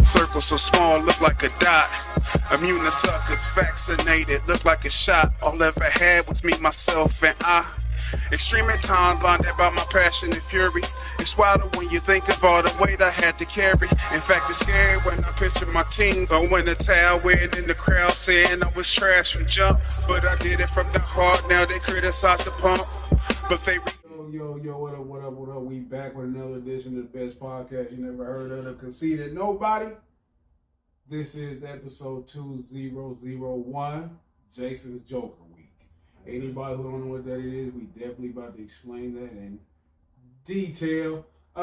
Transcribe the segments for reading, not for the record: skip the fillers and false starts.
Circle so small, look like a dot. Immune to suckers, vaccinated, look like a shot. All I ever had was me, myself, and I. Extreme at times, blinded by my passion and fury. It's wilder when you think of all the weight I had to carry. In fact, it's scary when I picture my team throwing the towel, wearing in the crowd, saying I was trash from jump. But I did it from the heart, now they criticize the pump. But they... Yo, what up? We back with another edition of the best podcast you never heard of, the Conceited Nobody. This is episode 2001, Jason's Joker Week. Anybody who don't know what that is, we definitely about to explain that in detail. We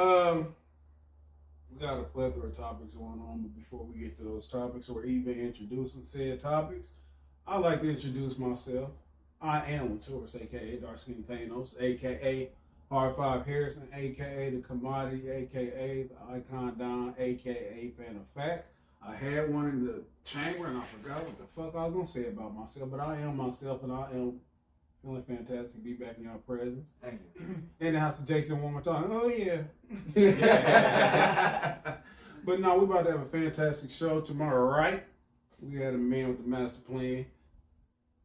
got a plethora of topics going on, but before we get to those topics or even introducing said topics, I like to introduce myself. I am Latourus, aka Dark Skin Thanos, aka R5 Harrison, aka the Commodity, aka the Icon Don, aka Fan of Facts. I had one in the chamber and I forgot what the fuck I was gonna say about myself, but I am myself and I am feeling fantastic to be back in your presence. Thank you. In the house of Jason one more time. Oh yeah. But no, we're about to have a fantastic show tomorrow, right? We had a man with the master plan.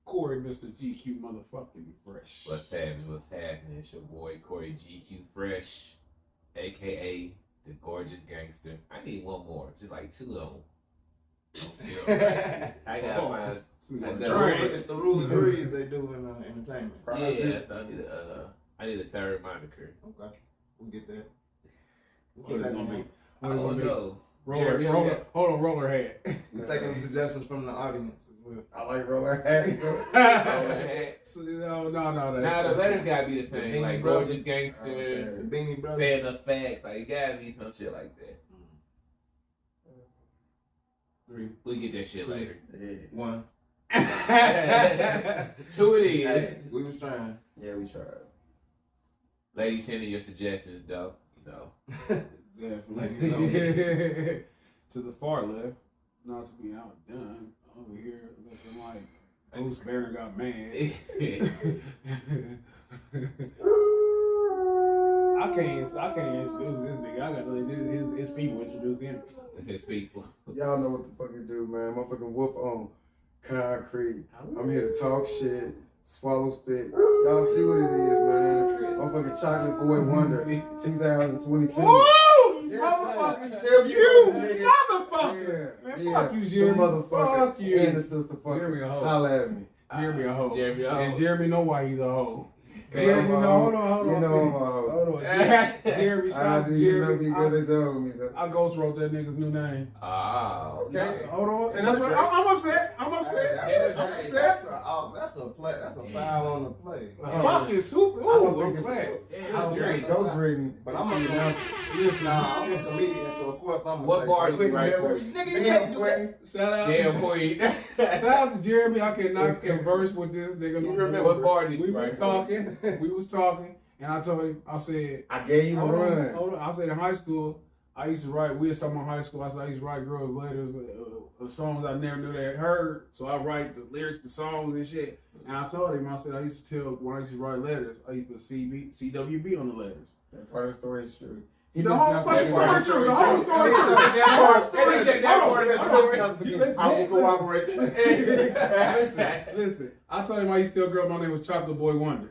Corey, Mr. GQ motherfucking Fresh. What's happening? It's your boy Corey GQ Fresh, aka the gorgeous gangster. I need one more, just like two of them. I gotta find. It's the rule of threes they do in entertainment. Yeah, so I need a third moniker. Okay, we'll get that. What is it gonna be? I don't know. Roller hat. We're taking suggestions from the audience as well. I like roller hat. So, no. Now the letters gotta be the same, like Brother. gorgeous gangster, The Beanie Brother. fan of facts. Like it gotta be some shit like that. 3, We'll get that shit later. 1. 2 it is. Hey, we was trying. Yeah, we tried. Ladies, send in your suggestions, though. You know. Definitely. To the far left, not to be outdone, over here looking like Bruce Banner got mad. I can't introduce this nigga. I gotta let his people introduce him. His people. Y'all know what the fuck it do, man. Motherfucking whoop on concrete. I'm here to talk shit, swallow spit. Y'all see what it is, man. Motherfucking Chocolate Boy Wonder 2022. Woo! Yes, Motherfucking tell you, nigga. motherfucker! Yeah, Man, yeah. fuck you, Jeremy. The motherfucker. Fuck you. And the sister fucker. Jeremy a hoe. Holla at me. Jeremy a hoe. Jeremy a hoe. And Jeremy know why he's a hoe. Okay, Jeremy, I'm a no, hoe. hold on. You know I'm a hoe. Hold on. Jeremy, shout out to You know Jeremy. me good as told me. So. I ghost wrote that nigga's new name. Oh, Okay. Hold on. And that's what I'm upset. I'm upset. That's a play. That's a foul on the play. Fucking super. I don't Ooh, think I'm it's glad. I don't think it's ghostwritten. But I'm a I'm a comedian, so of course I'm. what bar did you Quick write for memory. you? Nigga, you can't do that. Shout out. Damn, Queen. Shout out to Jeremy. I cannot converse with this nigga. You remember what bar did you we write was for? We was talking, and I told him, I said, I gave you a run. hold on. I said in high school, I used to write. We was talking about high school. I said I used to write girls' letters, songs I never knew they had heard. So I write the lyrics to songs and shit. And I told him, I said I used to tell when I used to write letters, I used to put CWB on the letters. That part of the story is true. The whole fucking story true. The whole story true. I will cooperate. Listen, I told him I used to tell a girl my name was Chocolate Boy Wonder.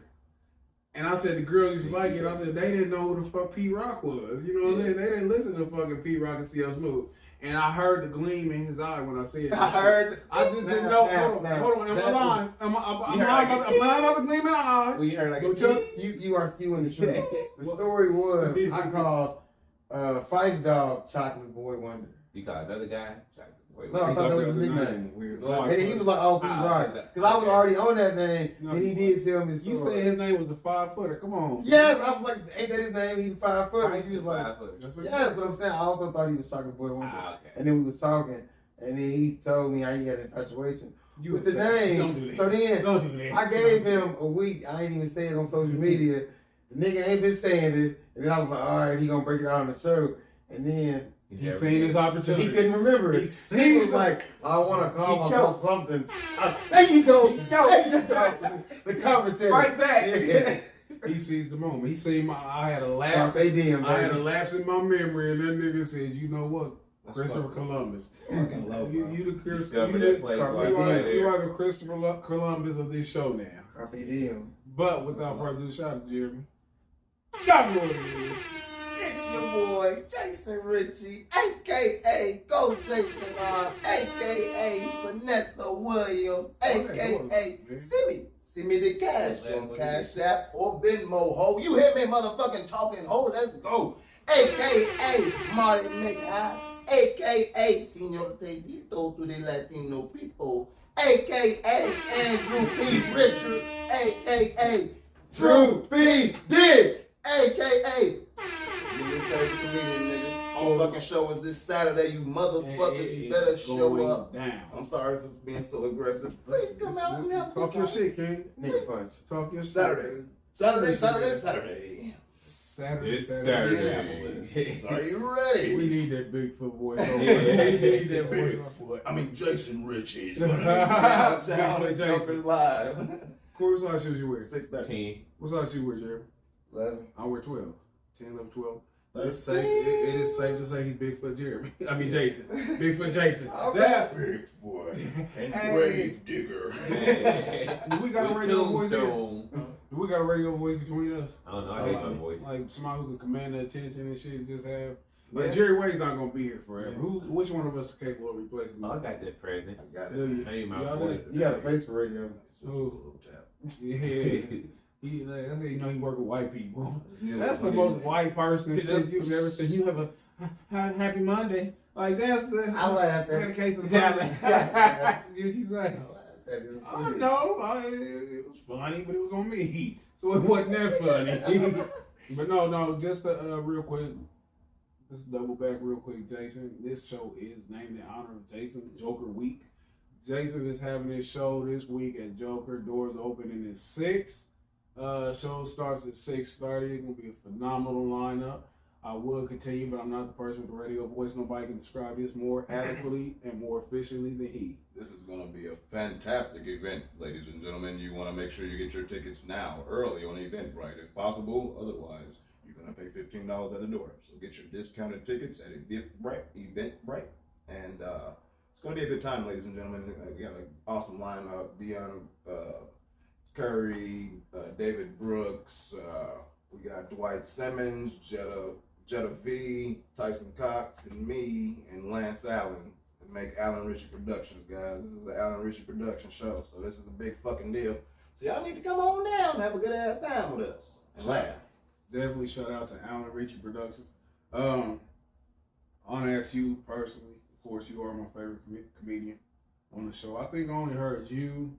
And I said the girls used to like it. I said they didn't know who the fuck P Rock was. You know what I'm saying? They didn't listen to fucking P Rock and CL Smooth. And I heard the gleam in his eye when I said it. I just didn't know. Hold on. Am I lying? Am I lying about the gleam in the eye? We heard like a You are skewing the truth. The story was I called Fife Dog Chocolate Boy Wonder. You called another guy? No, I thought that was his nickname. Weird. And then he was like, oh, P Rock. Because I was already on that name, and he did tell me. You said his name was a 5-footer. Come on. Yes, I was like, ain't that his name? He's 5 foot. And he was like, That's what yes, but I'm saying I also thought he was Chocolate Boy Wonder. Okay. And then we was talking, and then he told me how he had an infatuation you with the Don't name. do that. So then Don't do that. I gave him a week. I ain't even say it on social media. The nigga ain't been saying it. And then I was like, all right, he gonna break it out on the show. And then He's seen his opportunity. he couldn't remember it. He was like, I want to call myself something. There you go. The commentary. Right back. Yeah. He sees the moment. He seen I had a lapse. They did, I had a lapse in my memory, and that nigga said, "You know what? Christopher Columbus. Fucking low, bro. You the Discover that place you right are there. the Christopher Columbus of this show now. Carpe diem. But without further ado, shout out to Jeremy. Got what it is. It's your boy, Jason Ritchie, a.k.a. Go Jason R, a.k.a. Vanessa Williams, a.k.a. Send me the cash on Cash App or Venmo, ho. You hear me, motherfucking talking, ho. Let's go. A.k.a. Marty McHigh, a.k.a. Senor Tedito to the Latino people, a.k.a. Andrew P. Richard, a.k.a. Drew B. Dick, a.k.a. You favorite comedian, nigga. Our fucking show is this Saturday, you motherfuckers. You better show up. Down. I'm sorry for being so aggressive. Please come out and help me. Talk your shit, King. Nigga punch. Talk your shit. Saturday. It's Saturday. Are you ready? We need that Bigfoot voice. We need that voice. I mean, Jason Ritchie. Bigfoot Jason. Live. Corey, what size shoes you wear? 6:30. 10. What size you wear, Jeremy? 11. I wear 12. 10, 11, 12. Let's Safe, it is safe to say he's Bigfoot Jeremy. I mean Jason. Bigfoot Jason. That Bigfoot and grave digger. Do we got a radio voice here? Tombstone. Do we got a radio voice between us? I don't know. I hate some voice. Like somebody who can command the attention and shit. Just have. Like Jerry Wade's not gonna be here forever. Which one of us is capable of replacing Oh, I him? got that presence. I got Do it. you? I need my Y'all voice. You got a face for radio. Who? Yeah. That's how you know he work with white people. Yeah, That's the most white person shit you've ever seen. You have a happy Monday. Like that's the. I laugh at the case of the Yeah. Did she say? that. Is I know. It was funny, but it was on me, so it wasn't that funny. But no. Just real quick. Just double back real quick, Jason. This show is named in honor of Jason's Joker Week. Jason is having his show this week at Joker. Doors opening at 6. Show starts at 6:30. It's gonna be a phenomenal lineup. I will continue, but I'm not the person with the radio voice. Nobody can describe this more adequately and more efficiently than he. This is going to be a fantastic event, ladies and gentlemen. You want to make sure you get your tickets now, early on Eventbrite, if possible. Otherwise, you're going to pay $15 at the door. So get your discounted tickets at Eventbrite. And it's going to be a good time, ladies and gentlemen. We got an awesome lineup. Deanna Curry, David Brooks. We got Dwight Simmons, Jetta V, Tyson Cox, and me, and Lance Allen. Make Allen Ritchie Productions, guys. This is the Allen Ritchie Production show, so this is a big fucking deal. So y'all need to come on down and have a good ass time with us and laugh. Definitely shout out to Allen Ritchie Productions. I want to ask you personally. Of course, you are my favorite comedian on the show. I think I only heard you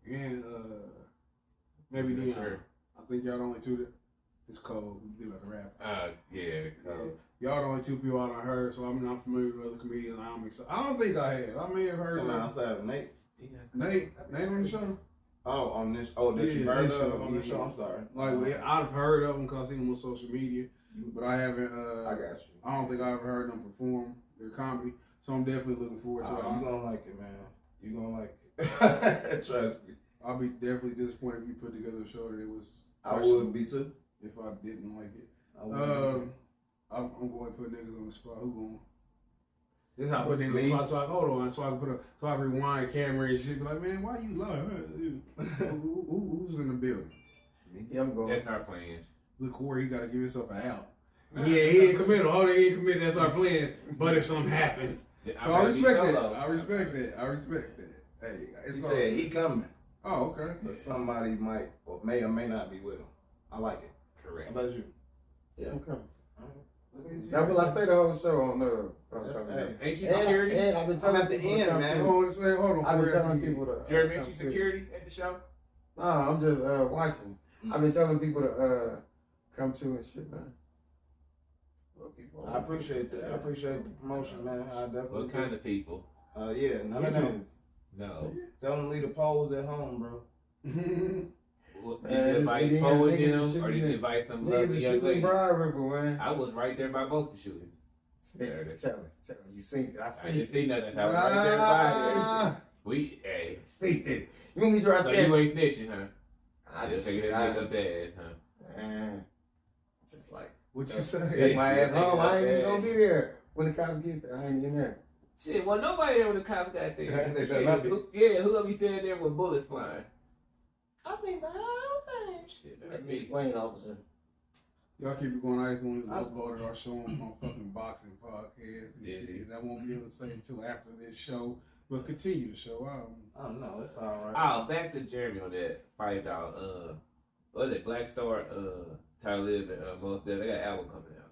and maybe Dion. I think y'all the only two that. It's cold. We do like a rap. Yeah. Y'all the only two people I done heard, so I'm not familiar with other comedians. I don't think I have. I may have heard. Come outside of Nate. Nate on the show. Oh, on this. Oh, that you heard of on this show. I'm sorry. Like I've heard of them because I seen them on social media, but I haven't. I got you. I don't think I ever heard them perform their comedy, so I'm definitely looking forward to it. You gonna like it, man. You gonna like it. Trust me. I'll be definitely disappointed if you put together a show that it was. I would be too. If I didn't like it. I would be too. I'm going to put niggas on the spot. Who going? This is how I put niggas on the spot. So I hold on. So I can rewind camera and shit. Be like, man, why you lying? Who's in the building? Yeah, I'm going. That's our plans. Look, Corey, he got to give himself an out. Yeah, he ain't committed. Hold on, he ain't committed. That's our plan. But if something happens, so I respect that. I respect that. Hey, He said he coming, oh, okay. but somebody might or may not be with him. I like it. Correct. How about you? Yeah, I'm coming. Alright. Now, will I stay the whole show on the? Ain't you security? And I've been telling I'm at the people end, to come man. too. Hold on. I've been telling people to. Jeremy, ain't come you too. security at the show? No, I'm just watching. I've been telling people to come to and shit, man. Well, people, I appreciate that. I appreciate the promotion, man. I definitely. What kind of people? Yeah, none of them. No. Tell them to leave the poles at home, bro. Did you invite four of them, or did you invite some Niggas lovely is young shooting ladies? Briar Ripple, man. I was right there by both the shootings. Tell me. You seen it. I didn't see nothing. I was right there by it. Hey. See it. You want me to drive So you ain't snitching, huh? I Still just, taking that nigga up the ass, huh? man, just like, What you say? take my ass home. I ain't even gonna be there. When the cops get there, I ain't in there. Shit, well, nobody there when the cops got there. They Shit, better not be. who gonna be standing there with bullets flying? I seen the whole thing. Shit, Let that's me me. explain, officer. Y'all keep it going nice when we uploaded our show on my fucking boxing podcast and shit. I won't be able to say until after this show. But continue the show. Oh no, it's all right. Oh, back to Jeremy on that fight out. What was it Black Star? Talib and Most Def. They got an album coming out.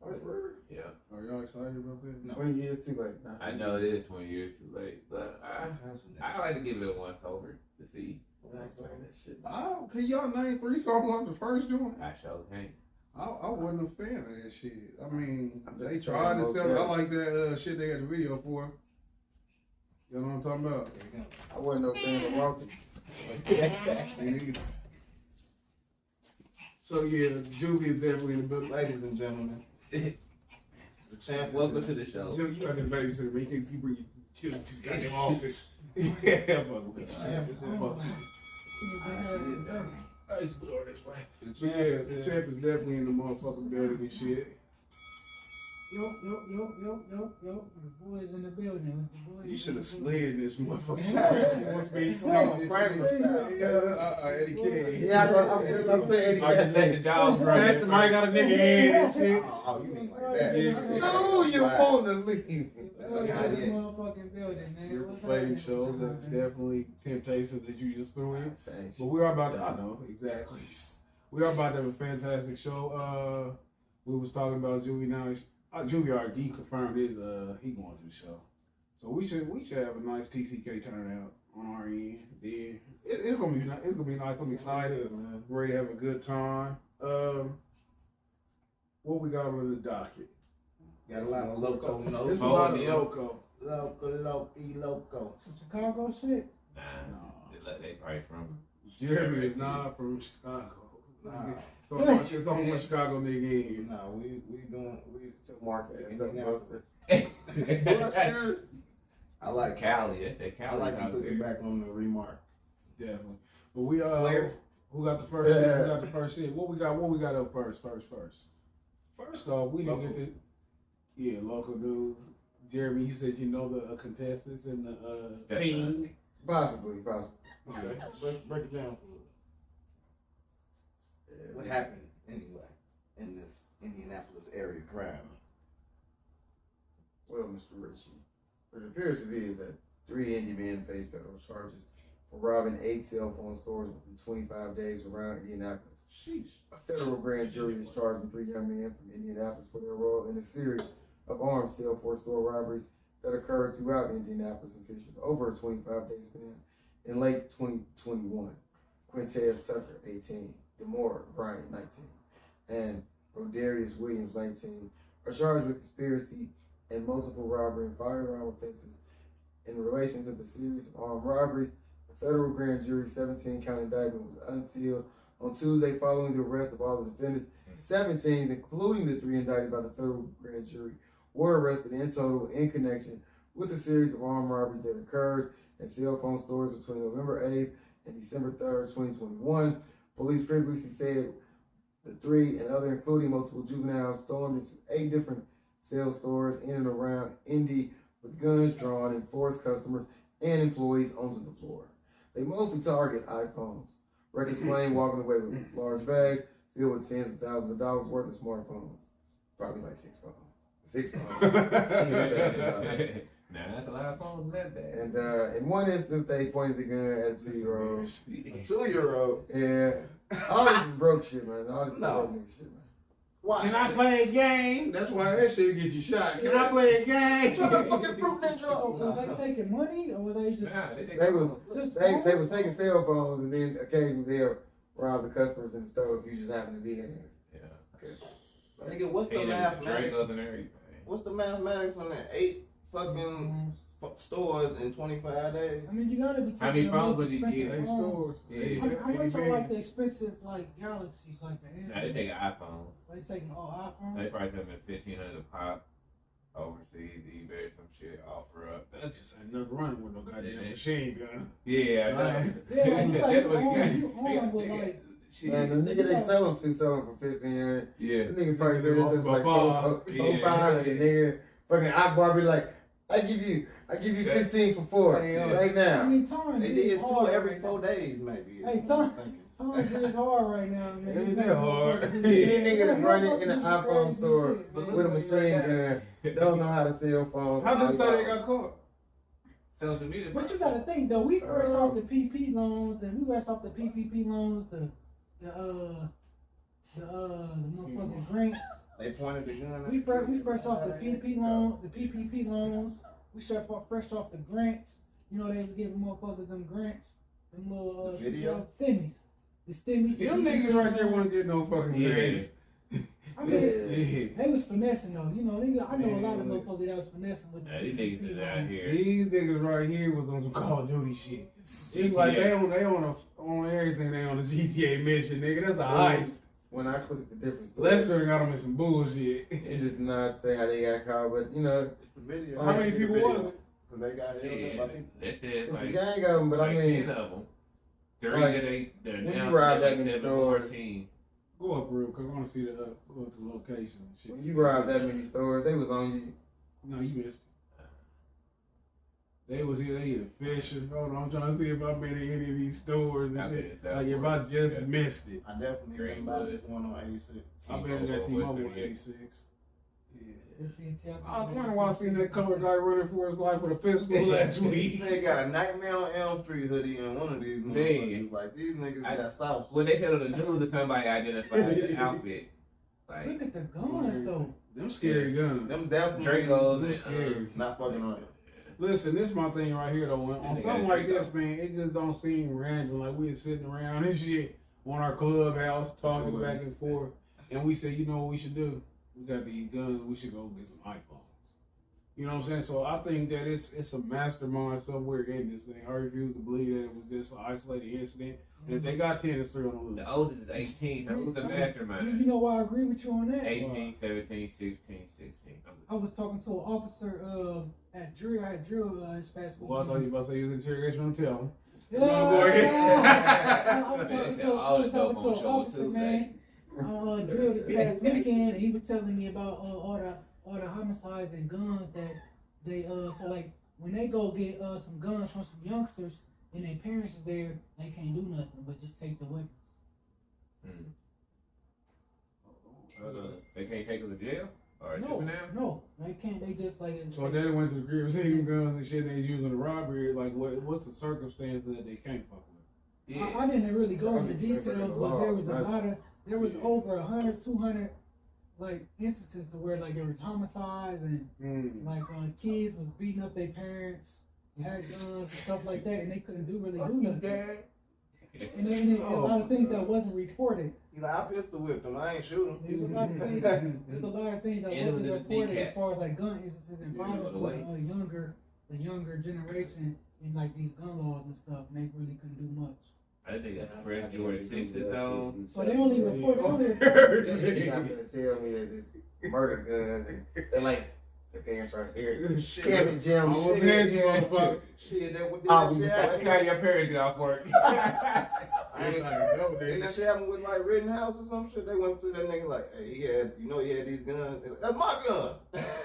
Oh, for real? Yeah. Are y'all excited about that? No. 20 years too late. Nah. I know it is 20 years too late, but I like to give it a once over to see. Explain that shit. Oh, can y'all name 3 songs off the first joint? I sure can't. I wasn't a fan of that shit. I mean, I'm they just tried to trying to sell it. I look like that shit they got the video for. You know what I'm talking about? I wasn't no fan of Walter. So yeah, Juvie is definitely in the building. Ladies and gentlemen, the champ. Welcome to the show. Juvie, you got the babysitter, man. You bring your children to the goddamn office. Yeah, fuck with you. Champ is here. Fuck with you. I used to go this way. But yeah, the champ is definitely in the motherfucking building and shit. Yo. The boys in the building. The boys You should have in the building. slid this motherfucker. He wants me to slid this shit. Yeah, Eddie King. Yeah, I'm saying I can let the dog That's the mic got a nigga head and shit. Oh, you mean like that? Yeah. No, you want to leave. Boys in this motherfucking building, man. Your What's playing happening? show, What's that's happening? definitely Temptations that you just threw in. Same But we are about to, I know, exactly. We are about to have a fantastic show. We was talking about Juvie now. Juvie already confirmed he going to the show. So we should have a nice TCK turnout on our end. Then it's gonna be nice. I'm excited, man. Ready to have a good time. What we got on the docket? Got a lot of loco notes. It's a lot of loco. Loco. Some Chicago shit. Nah, they probably from. Jeremy is not from Chicago. Nah. So it's only one Chicago nigga in here. No, we to market as a Indianapolis. Buster. I like Cali. That's that I Cali like you out took there. it back on the remark. Definitely. But we Claire? who got the first shit? Who got the first shit? What we got up first? First off, we didn't get the local news. Jeremy, you said you know the contestants in the Step team. Possibly. Okay. Let's break it down. Yeah, What happened anyway in this Indianapolis area crime? Well, Mr. Ritchie, what it appears to be is that 3 indie men face federal charges for robbing 8 cell phone stores within 25 days around Indianapolis. Sheesh. A federal grand jury is charging 3 young men from Indianapolis for their role in a series of armed cell phone store robberies that occurred throughout Indianapolis officials over a 25-day span in late 2021. Quintez Tucker, 18, Demore Bryant, 19, and Rodarius Williams, 19, are charged with conspiracy and multiple robbery and firearm offenses in relation to the series of armed robberies. The federal grand jury's 17-count indictment was unsealed on Tuesday following the arrest of all the defendants. 17, including the 3 indicted by the federal grand jury, were arrested in total in connection with the series of armed robberies that occurred at cell phone stores between November 8th and December 3rd, 2021. Police previously said the 3 and other, including multiple juveniles, stormed into 8 different cell stores in and around Indy with guns drawn and forced customers and employees onto the floor. They mostly target iPhones. Records claim walking away with large bags filled with tens of thousands of dollars worth of smartphones. Probably like 6 phones. 6 phones. Nah, that's a lot of phones in that bag. And in one instance, they pointed the gun at a 2-year-old. A 2-year-old. Yeah. All this is broke shit, man. All this is No. broke nigga shit, man. Why? Can I play a game? That's why that shit get you shot. Can I play a game? Fucking fruit ninja. So was they taking money or was they just Nah, they take They was just they was taking cell phones and then occasionally they'll rob the customers in the store if you just happen to be in there. Yeah. Nigga, what's the Hey, them mathematics? Dracos and everything. What's the mathematics on that? 8 fucking stores in 25 days? I mean, you gotta be taking How many the phones most would you expensive get? They phones. stores. Yeah. How much are like the expensive like Galaxies like the Nah, they taking iPhones. They taking all iPhones? They probably sell them at $1,500 a pop. Overseas, eBay, some shit, offer up. That just ain't never running with no goddamn Yeah. machine gun. Yeah, I know. Right. Yeah, like, you That's what like, he got. you armed with like Man, the nigga they sell them to sell them for 15. Yeah. The nigga probably said it's just like 4 5, and then fucking Akbar be like, I give you 15 for 4 right now. I mean, time They is did 2 hard every right 4 now. days, maybe. Hey, time is hard right now, man. It ain't that hard. Any nigga that's running in an iPhone store with a machine gun don't know how to sell phones. How did they say they got caught? Social media. But you gotta think though, we first off the PP loans, and we first off the PPP loans, the motherfucking grants. They pointed the gun. We first off the PPP loans. We start fresh off the grants. You know they was giving motherfuckers them grants, them little video stimmies. The stimmies. Them niggas right there wouldn't get no fucking grants. I mean, they was finessing though. You know, I know a lot of motherfuckers that was finessing with the These niggas is out here. These niggas right here was on some Call of Duty shit. It's like they on everything. They on the GTA mission, nigga. That's a heist. When I click the different stores, Lester got them in some bullshit. it does not say how they got caught, but you know, It's the video. How many people was it? Because they got held up by people. They said it's a like gang of them. But I 10 mean, of them. 3 like, that they when you announced ride that like many 7 stores- 14. Go up real quick. I want to see the go up to the location and shit. when you robbed that many stores, they was on you. No, you missed. They was here. They either fishing. Hold on, I'm trying to see if I've been in any of these stores and shit. Like if I just missed it. I definitely been by this one on 86. I've been in that T-Mobile 86. Yeah. I was I wondering why I seen that colored guy running for his life with a pistol last This week. nigga got a Nightmare on Elm Street hoodie and one of these motherfuckers. Like, these niggas got sauce. When they said on the news that somebody identified the outfit, like Look at the guns though. Them scary guns. Them definitely Dracos Them and scary. not fucking on it. Listen, this is my thing right here though. On They something got like this, man, it just don't seem random. Like we were sitting around and shit on our clubhouse talking back and forth, and we said, you know what we should do? We got these guns. We should go get some iPhones. You know what I'm saying? So I think that it's a mastermind somewhere in this thing. I refuse to believe that it was just an isolated incident. And if they got 10, it's 3 on the loose. the oldest is 18, so who's the You mastermind? know why I agree with you on that? 18, 17, 16, 16. I was talking to an officer at drill. I had drill this past week. Well, I thought you about to say you was interrogation. I'm telling. Yeah, No, go ahead. I was They talking said to all the an dope on show officer, Tuesday. man. Drill this past weekend, and he was telling me about all the homicides and guns that they so like when they go get some guns from some youngsters and their parents is there, they can't do nothing but just take the weapons. They can't take them to jail or juvenile? No, they can't. They just like. So daddy went to the crib, seen them guns and shit they using the robbery. Like, what's the circumstance that they can't fuck with? Yeah. I didn't really go into details, but there was there was over 100, 200 like instances to where like there was homicides and like kids was beating up their parents, had guns and stuff like that, and they couldn't do nothing. And then a lot of things that wasn't reported. He like, I pistol whipped him. I ain't shoot him. There's a lot of things. There's a lot of things that And it was wasn't in his reported kneecap. as far as like gun instances and Yeah, violence it was with the younger generation in like these gun laws and stuff, and they really couldn't do much. I think that's Fred George 6 is on. So they only report You're not gonna tell me that this murder guns and like the parents right here. Shit. Camping Jim. I'm gonna pay you, motherfucker. Shit, that what Oh, did we- that What shit time happen? your parents get off work? I ain't Didn't that shit happen with like Rittenhouse or some shit? They went to that nigga like, hey, he had these guns. That's my gun.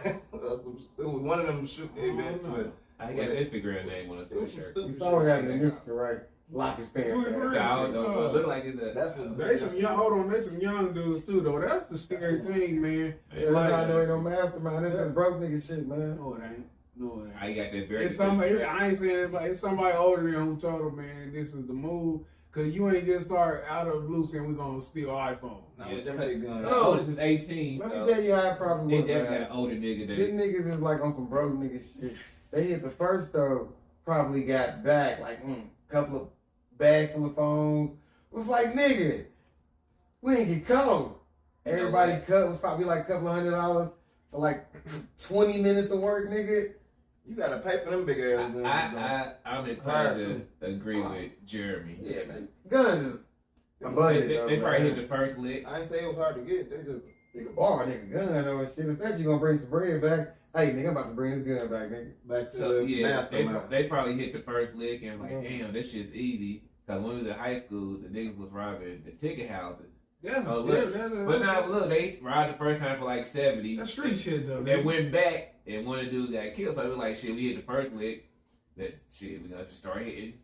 It was one of them shoot events, but I got an Instagram name on a it was some sweatshirt. stupid You shit. saw what happened in Michigan, right? Lock his pants. Who So is I don't know, but it look like it's a. That's what They some young, hold on, they some young dudes too though. That's the scary thing, man. Yeah, like, I know ain't no mastermind. This is broke nigga shit, man. No, it ain't. No, it ain't. I got that very. It's somebody. I ain't saying it's like it's somebody older than who told them, man, this is the move. Cause you ain't just start out of the blue saying we're gonna steal iPhone. Nah, with them big guns. Oh, this is 18. Let me So tell you how I probably they was, definitely man. got an older nigga These that. niggas is like on some broke nigga shit. They hit the first though, probably got back like couple of bag full of phones. Was like, nigga, we ain't get caught. Everybody cut was probably like a couple of $100 for like 20 minutes of work, nigga. You gotta pay for them big ass guns. I'm inclined to agree with Jeremy. Yeah, man. Guns is abundant. They probably hit the first lick. I ain't say it was hard to get. They just Nigga borrow a nigga gun though and shit. Instead you gonna bring some bread back. Hey nigga, I'm about to bring this gun back, nigga. back to So the yeah, mastermind. they probably hit the first lick and like, damn, this shit's easy. Cause when we was in high school, the niggas was robbing the ticket houses. That's But now look, they robbed the first time for like 70. That's street shit though. They went back and one of the dudes got killed. So we was like, shit, we hit the first lick. That's shit, we got to start hitting.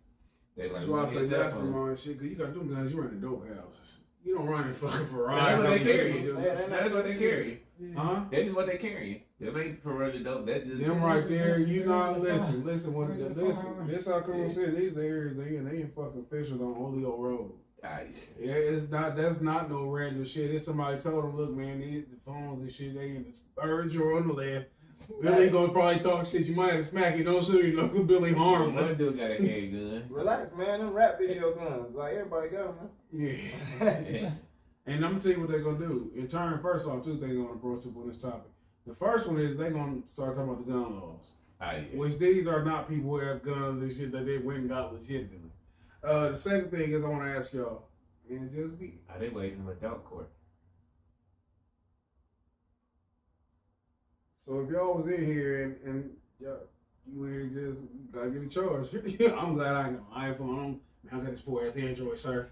They like, that's why I say that's the wrong shit. Cause you got them guys, you run in dope houses. You don't run in fucking Ferraris. That's what they carry. That's what they carry. Huh? That's just what they carry. They ain't for running dope. That's just them right there. You not listen. This how come I'm saying these areas they ain't fucking officials on Oleo Road. Yeah, it's not. That's not no random shit. It's somebody told them, look, man, the phones and shit, they in the third drawer on the left. Billy gonna probably talk shit. You might have to smack it. Don't shoot you. Know Billy harm. One dude got a handgun. Relax, man. Them rap video guns, like everybody got them. Yeah. And I'm gonna tell you what they're gonna do. In turn, first off, two things I'm gonna approach up on this topic. The first one is they're gonna start talking about the gun laws, which these are not people who have guns and shit that they went and got legitimately. The second thing is I want to ask y'all, and just be. Are they waiting in adult court? So if y'all was in here and you ain't just gotta get a charge. I'm glad I got my iPhone. I got this poor ass Android, sir.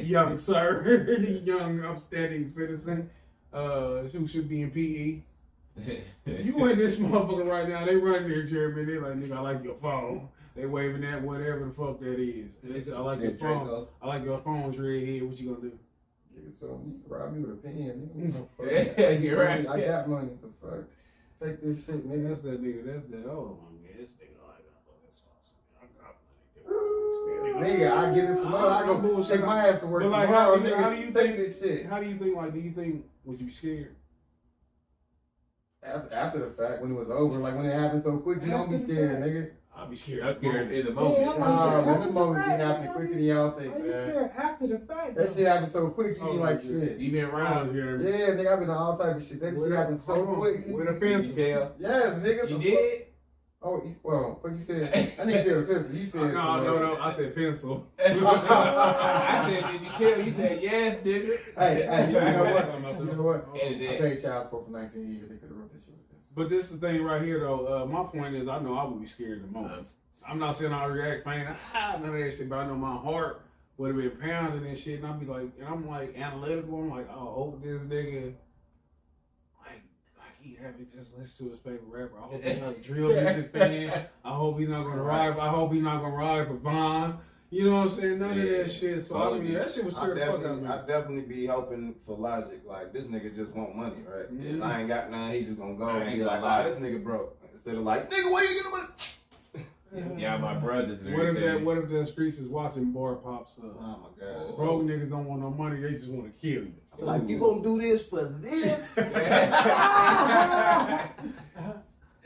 Young sir, young upstanding citizen, who should be in PE. You in this motherfucker right now? They running their Jeremy. They like, nigga, I like your phone. They waving that whatever the fuck that is. And they said, I like your phone. I like your phone's red head. What you gonna do? Give it to him. You can rob me with a pen. Nigga. Yeah, you're right. I got money. The fuck? Take this shit, nigga. That's that nigga. That's that. Hold on, man. This nigga like I thought that sauce. I got money. Nigga, I get it tomorrow. I go take my ass to work like, tomorrow. how do you think this shit? How do you think? Like, do you think would you be scared? After the fact, when it was over, like when it happened so quick, you don't be scared, nigga. I'll be scared. I'm scared in the moment. Yeah, Nah, man, the moments be happening quicker than y'all think, Are you man. scared after the fact? That shit happened so quick, you be like, shit. You been around? Yeah, nigga, I've been on all type of shit. That shit happened so quick. With a pencil. Tell. Yes, nigga. You did? Oh, well, what you said? I didn't say a pencil. You said No. I said pencil. I said, did you tell? You said, yes, nigga. Hey, you know what? And it I did. paid child support for 19 years. They could have wrote this shit with pencil. But this is the thing right here, though. My point is, I know I would be scared the most. I'm not saying I'll react faint, none of that shit, but I know my heart would have been pounding and shit, and I'd be like, and I'm like analytical. I'm like, I hope this nigga, like he haven't just listened to his favorite rapper. I hope he's not a drill music fan. I hope he's not gonna ride. I hope he's not gonna ride for Vaughn. You know what I'm saying? None of that shit. So I mean, that shit was scared the fuck out of me. I definitely be helping for Logic. Like, this nigga just want money, right? If I ain't got none, he just gonna go and be like, this nigga broke. Instead of like, nigga, where you get the money? Yeah, my brothers. What if the streets is watching bar pops up? Oh my god. Broke niggas don't want no money, they just want to kill you. Like, you gonna do this for this?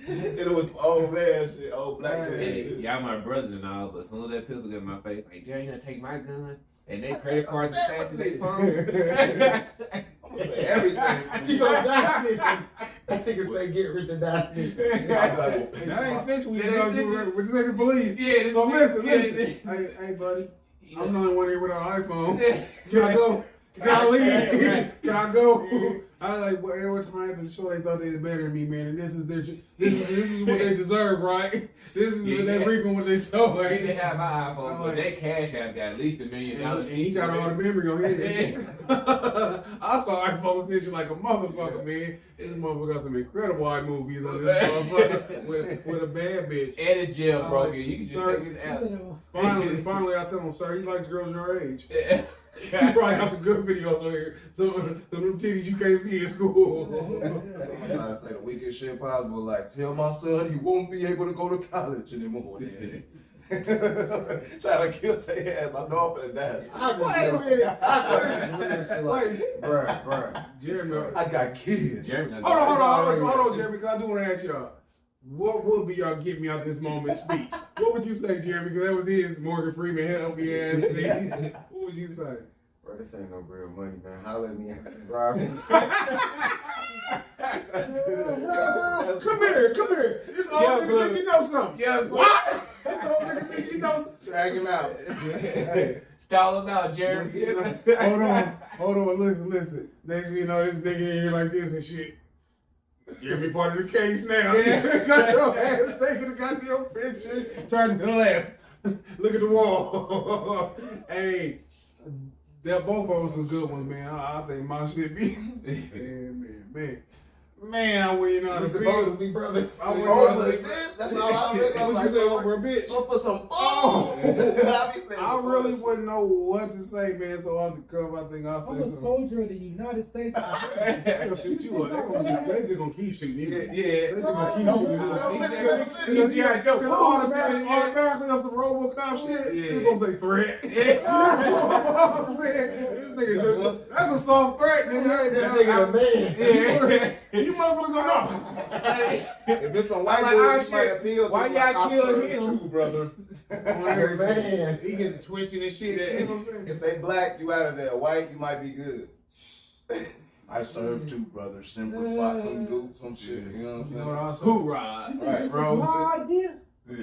It was old man shit, old black man shit. Y'all my brothers and all, but as soon as that pistol got in my face, like, Jerry, you gonna take my gun? And they credit cards attached to their phone. Everything. You gonna die snitching. That nigga say get rich and die snitching. That ain't snitching. We gonna do with the police. Yeah, so listen. Hey, buddy. I'm the only one here with an iPhone. Can I go? Can I leave? Can I go? I was like, well, every time I had to show, they thought they was better than me, man. And this is what they deserve, right? This is what they're reaping what they sow. They didn't have my iPhone, but they cash app got at least $1 million. And he got all the memory on his. I saw iPhone snitching like a motherfucker, man. This motherfucker got some incredible movies on this motherfucker with a bad bitch. And his jail broken. You can just take his ass. Finally, I tell him, sir, he likes girls your age. He probably have some good videos on here. Some of them titties you can't see in school. I'm trying to say the weakest shit possible. Like, tell my son he won't be able to go to college anymore. Daddy. Trying to kill their ass. I know I'm finna die. Wait a minute. Like, bruh. Jeremy, I got kids. Jeremy, hold on, Jeremy, because I do want to ask y'all. What would be y'all get me out this moment speech? What would you say, Jeremy? Because that was his Morgan Freeman help me ass. What would you say? Bro, this ain't no real money, man. Holler at me after this robbery. Come here. This old nigga think he knows something. Yeah, what? This old nigga think he knows something. Drag him out. Stall him out, Jeremy. Hold on, listen. Next thing you know, this nigga in here like this and shit. Jeremy part of the case now. Got your ass taking the goddamn picture. Turn to the left. Look at the wall. Hey, they're both of them some good ones, man. I think my shit be. Man, I wouldn't know how to We supposed to be brothers. I wouldn't know how to bitch. That's all I really know. What you say over a bitch? Go for some balls. I really wouldn't know what to say, man. So on the cover, I think I'll say I'm a something. soldier of the United States. They're gonna shoot you up. They're just gonna keep shooting you. Yeah. They're just gonna keep shooting you. Yeah, Joe. Automatically on some RoboCop shit. Yeah. You're gonna say threat. I'm saying, this nigga just, that's a soft threat, nigga. This nigga a man. You motherfuckers don't know. If it's some white like, boy, shit. might appeal to Why like, y'all I kill served him? too, brother. Man. He getting twitching and shit. You know what I'm saying? If they black, you out of there. White, you might be good. I served too, brother. Simple Fox, some goop, some shit. You know what I'm You saying? know what I say? Hoorah. You think Right, this bro. is my idea?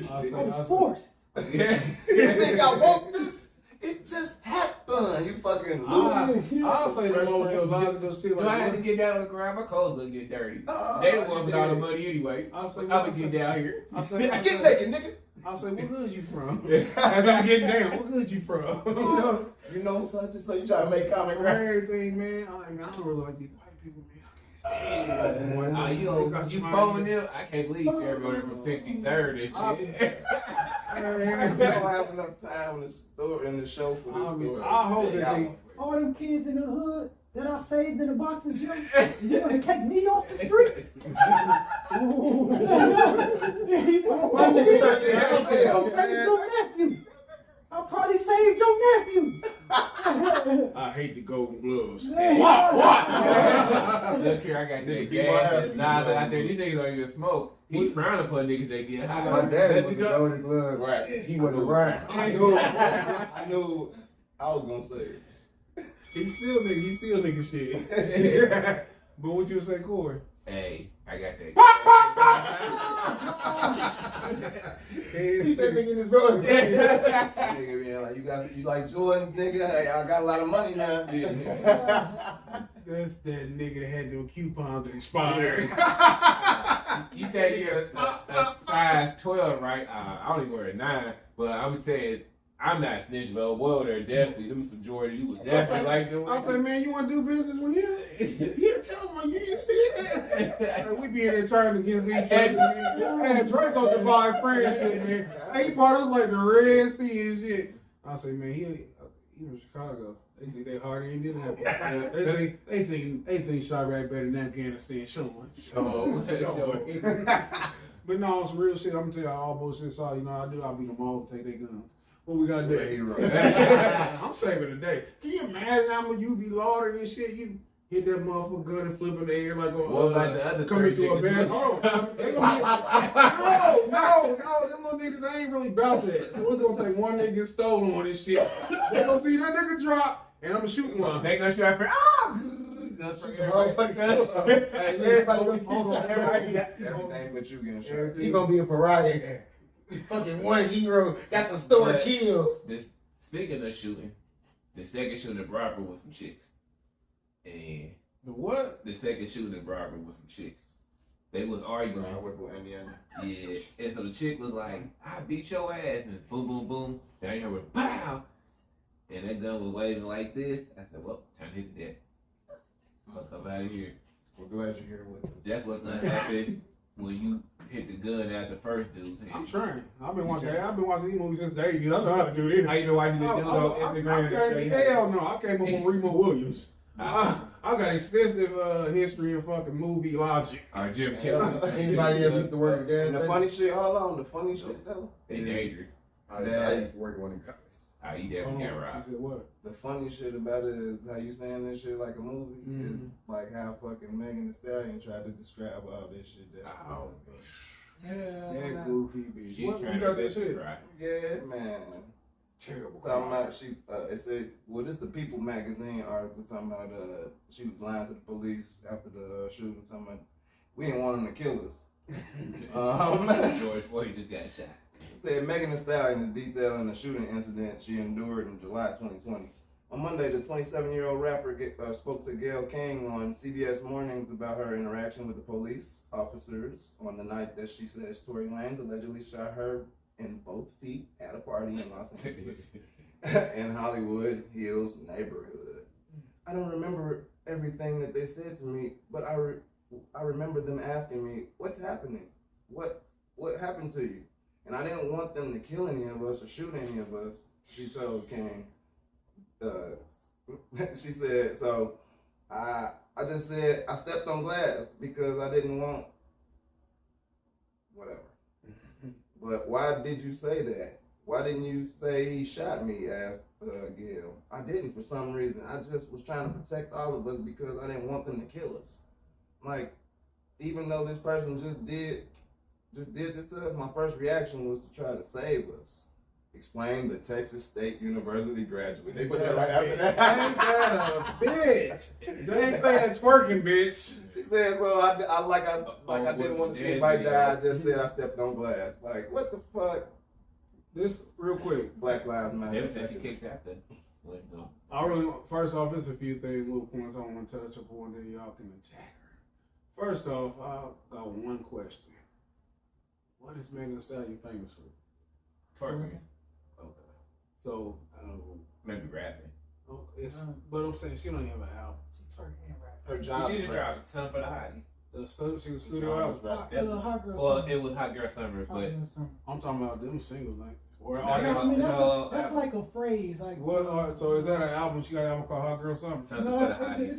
I I was forced. Yeah. You think I want this? It just happened. You fucking loser. I'll say the most illogical shit. Do I have to Like, get down on the ground? My clothes look get dirty. They the ones with all the money anyway. I'll say, I'm gonna get down here. I'll say, Get naked, nigga. I'll say, what hood you from? As I'm getting down, what hood you from? You know, so you try to make comic From right? everything, man. I don't really like these white people, man. You phone them? I can't believe you ever ordered from 63rd and shit. I don't have enough time in the show for this story. I hope that they. All them kids in the hood that I saved in a box of gym, you gonna take me off the streets? I probably saved your nephew. I hate the golden gloves. Look here, I got that gas. Nah, out there, these niggas don't even smoke. He frowned upon niggas that get high. My daddy Let was you a go. golden glove. Right. He wasn't around. I knew I was gonna say it. He still nigga shit. But what you say, Corey? Hey, I got that. See that nigga in his brother. Nigga being like, you like Jordan, nigga? Hey, I got a lot of money now. That's that nigga that had them coupons that expired. You said you're a size 12, right? I only wear a 9, but I'm saying I'm not snitching, but boy, there definitely them some Georgia. You was definitely like them. I say, man, you want to do business with him? Yeah, tell him you see that. Like, we be in there turning against each other. Man, Draco divide friendship, man. Hey, he part of us like the Red Sea and shit. I say, man, he from Chicago. They think they harder than did that. They think Chirac better than Afghanistan. Show But no, it's real shit. I'm gonna tell you all bullshit. So you know, I beat them all to take their guns. What we gotta do? I'm saving the day. Can you imagine how much you be laudering and shit? You hit that motherfucker gun and flip in the air like What about the other coming to a three bad niggas? No, them little niggas they ain't really about that. So it's gonna take one nigga get stolen on this shit. They gonna see that nigga drop, and I'm gonna shoot one. They gonna shoot out for Everybody gonna Hold on, everybody got Everything but you getting shot. He gonna be a pariah. Fucking one hero got the store But- killed. Speaking of shooting, the second shooting at Broadway was some chicks. And the what? the second shooting at Broadway was some chicks. They was arguing. I work with Indiana. Yeah. And so the chick was like, I beat your ass. And boom, boom, boom. And I heard her, pow. And that gun was waving like this. I said, well, time to hit the deck. Fuck up out of here. We're glad you're here with us. That's what's gonna happen when you hit the gun at the first dude's hand. I'm trying. I've been watching these movies since the 80s. I know how to do this. How you been watching the dude on Instagram? Hell no, I came up on Remo Williams. I got extensive history of fucking movie logic. Or Jim Kelly. Anybody ever used to work at gas And the station? funny shit, hold on, the funny shit though. They dangerous. I used to work at one in college. You definitely got You robbed. said what? The funny shit about it is how you saying this shit like a movie is like how fucking Megan Thee Stallion tried to describe all this shit. Oh. That goofy bitch. She What, trying you to got that get shit? you right. Yeah, man. Terrible. Talking about it said, well, this the People magazine article talking about she was lying to the police after the shooting, talking about we didn't want them to kill us. George Floyd just got shot. Said Megan Thee Stallion is detailing a shooting incident she endured in July 2020. On Monday, the 27-year-old rapper spoke to Gayle King on CBS Mornings about her interaction with the police officers on the night that she says Tory Lanez allegedly shot her in both feet at a party in Los Angeles in Hollywood Hills neighborhood. I don't remember everything that they said to me, but I remember them asking me, "What's happening? What happened to you?" And I didn't want them to kill any of us or shoot any of us. She told King. She said, so I just said I stepped on glass because I didn't want whatever. But why did you say that? Why didn't you say he shot me? Asked Gail. I didn't for some reason. I just was trying to protect all of us because I didn't want them to kill us. Like, even though this person just did this to us, my first reaction was to try to save us. Explain the Texas State University graduate. They put that right after that. Ain't that a bitch? They ain't say that's working, bitch. She said, so I didn't want to see anybody die. I just said I stepped on glass. Like, what the fuck? This real quick. Black Lives Matter. They said she kicked out the window. I really, first off, there's a few things, little points I want to touch upon, then y'all can attack her. First off, I got one question. What is Megan Thee Stallion famous for? Twerking. So, Maybe rapping. but I'm saying she don't even have an album. She twerking and rapping. Her job She is just dropped Something for the Hotties. She was studio album. Hot Girl Well, Summer. it was Hot Girl Summer, Hot but Girl Summer. I'm talking about them singles, like. Or No, are Yeah, they, I mean, So, that's like a phrase. Like, what? So is that an album? She got an album called Hot Girl Summer. Something no, for the Hotties.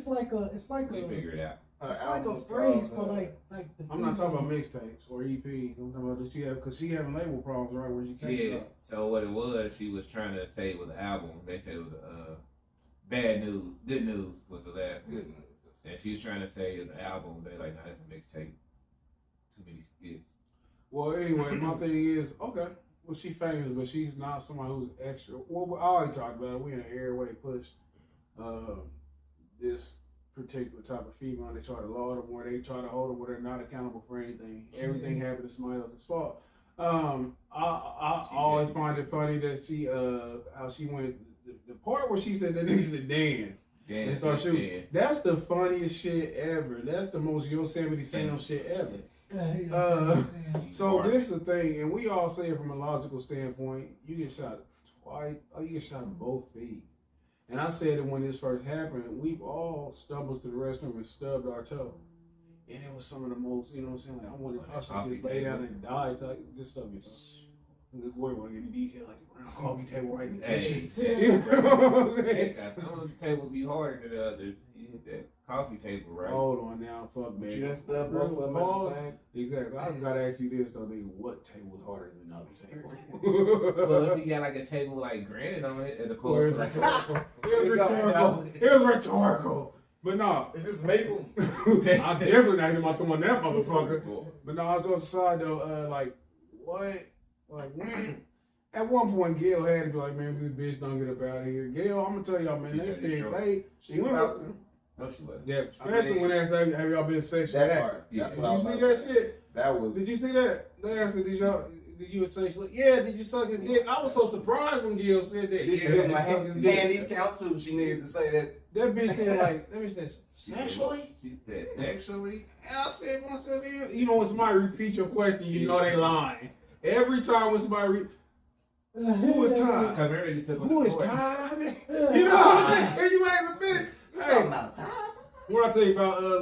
it's like We a figure it out. it's like a phrase for like the. I'm not talking about mixtapes or EPs. I'm talking about because she having label problems, right? Where she can't. Yeah. So what it was, she was trying to say it was an album. They said it was bad news. Good news was the last one. Good news. And she was trying to say it was an album. They like, nah, that's a mixtape. Too many skits. Well, anyway, my thing is, okay, well, she's famous, but she's not somebody who's extra. Well, I already talked about it. We in an era where they push this particular type of female. They try to laud them, where they try to hold them where they're not accountable for anything. Everything happened to somebody else's fault. I always find it funny that she, how she went, the part where she said that niggas to dance. And start shooting. That's the funniest shit ever. That's the most Yosemite Sam shit ever. So this is the thing, and we all say it from a logical standpoint. You get shot twice, or you get shot in both feet. And I said it when this first happened. We've all stumbled to the restroom and stubbed our toe. And it was some of the most, you know what I'm saying? Like, I wanted to just lay down and die. Just stub your toe. The boy want to get the detail, like the coffee table right in the kitchen. You know what I'm saying? Some of those tables be harder than the others. You hit that coffee table, right? Hold on now, fuck man. You done stubbed both of them at the same? Exactly. I just gotta ask you this though, nigga. What table was harder than the other table? Well, if you got like a table like granite on it, and the core It like was rhetorical. It was rhetorical. But no, Is this maple? I definitely not him talking about that motherfucker. But no, I was on the side though, like, what? Like, when? At one point, Gail had to be like, man, this bitch don't get up out of here. Gail, I'm gonna tell y'all, man, they said, hey, She went out there. No, she wasn't. yeah, especially when they asked, have y'all been sexually That active? part. Yeah. That's Did what I you was see about that to say. shit? That was. Did you see that? They asked me, did you sexually? Yeah, did you suck his dick? I was so surprised when Gail said that. Did Yeah, you give my suck his dick. handies count too? She needed to say that. That bitch said like, let me say, sexually? She said sexually. And I said, you know when somebody repeat your question, you know they lying. Every time when somebody who is Kai? Because remember, just took Who is Kai? You know what I'm saying? And you ask a bitch. Talking about time. What I tell you about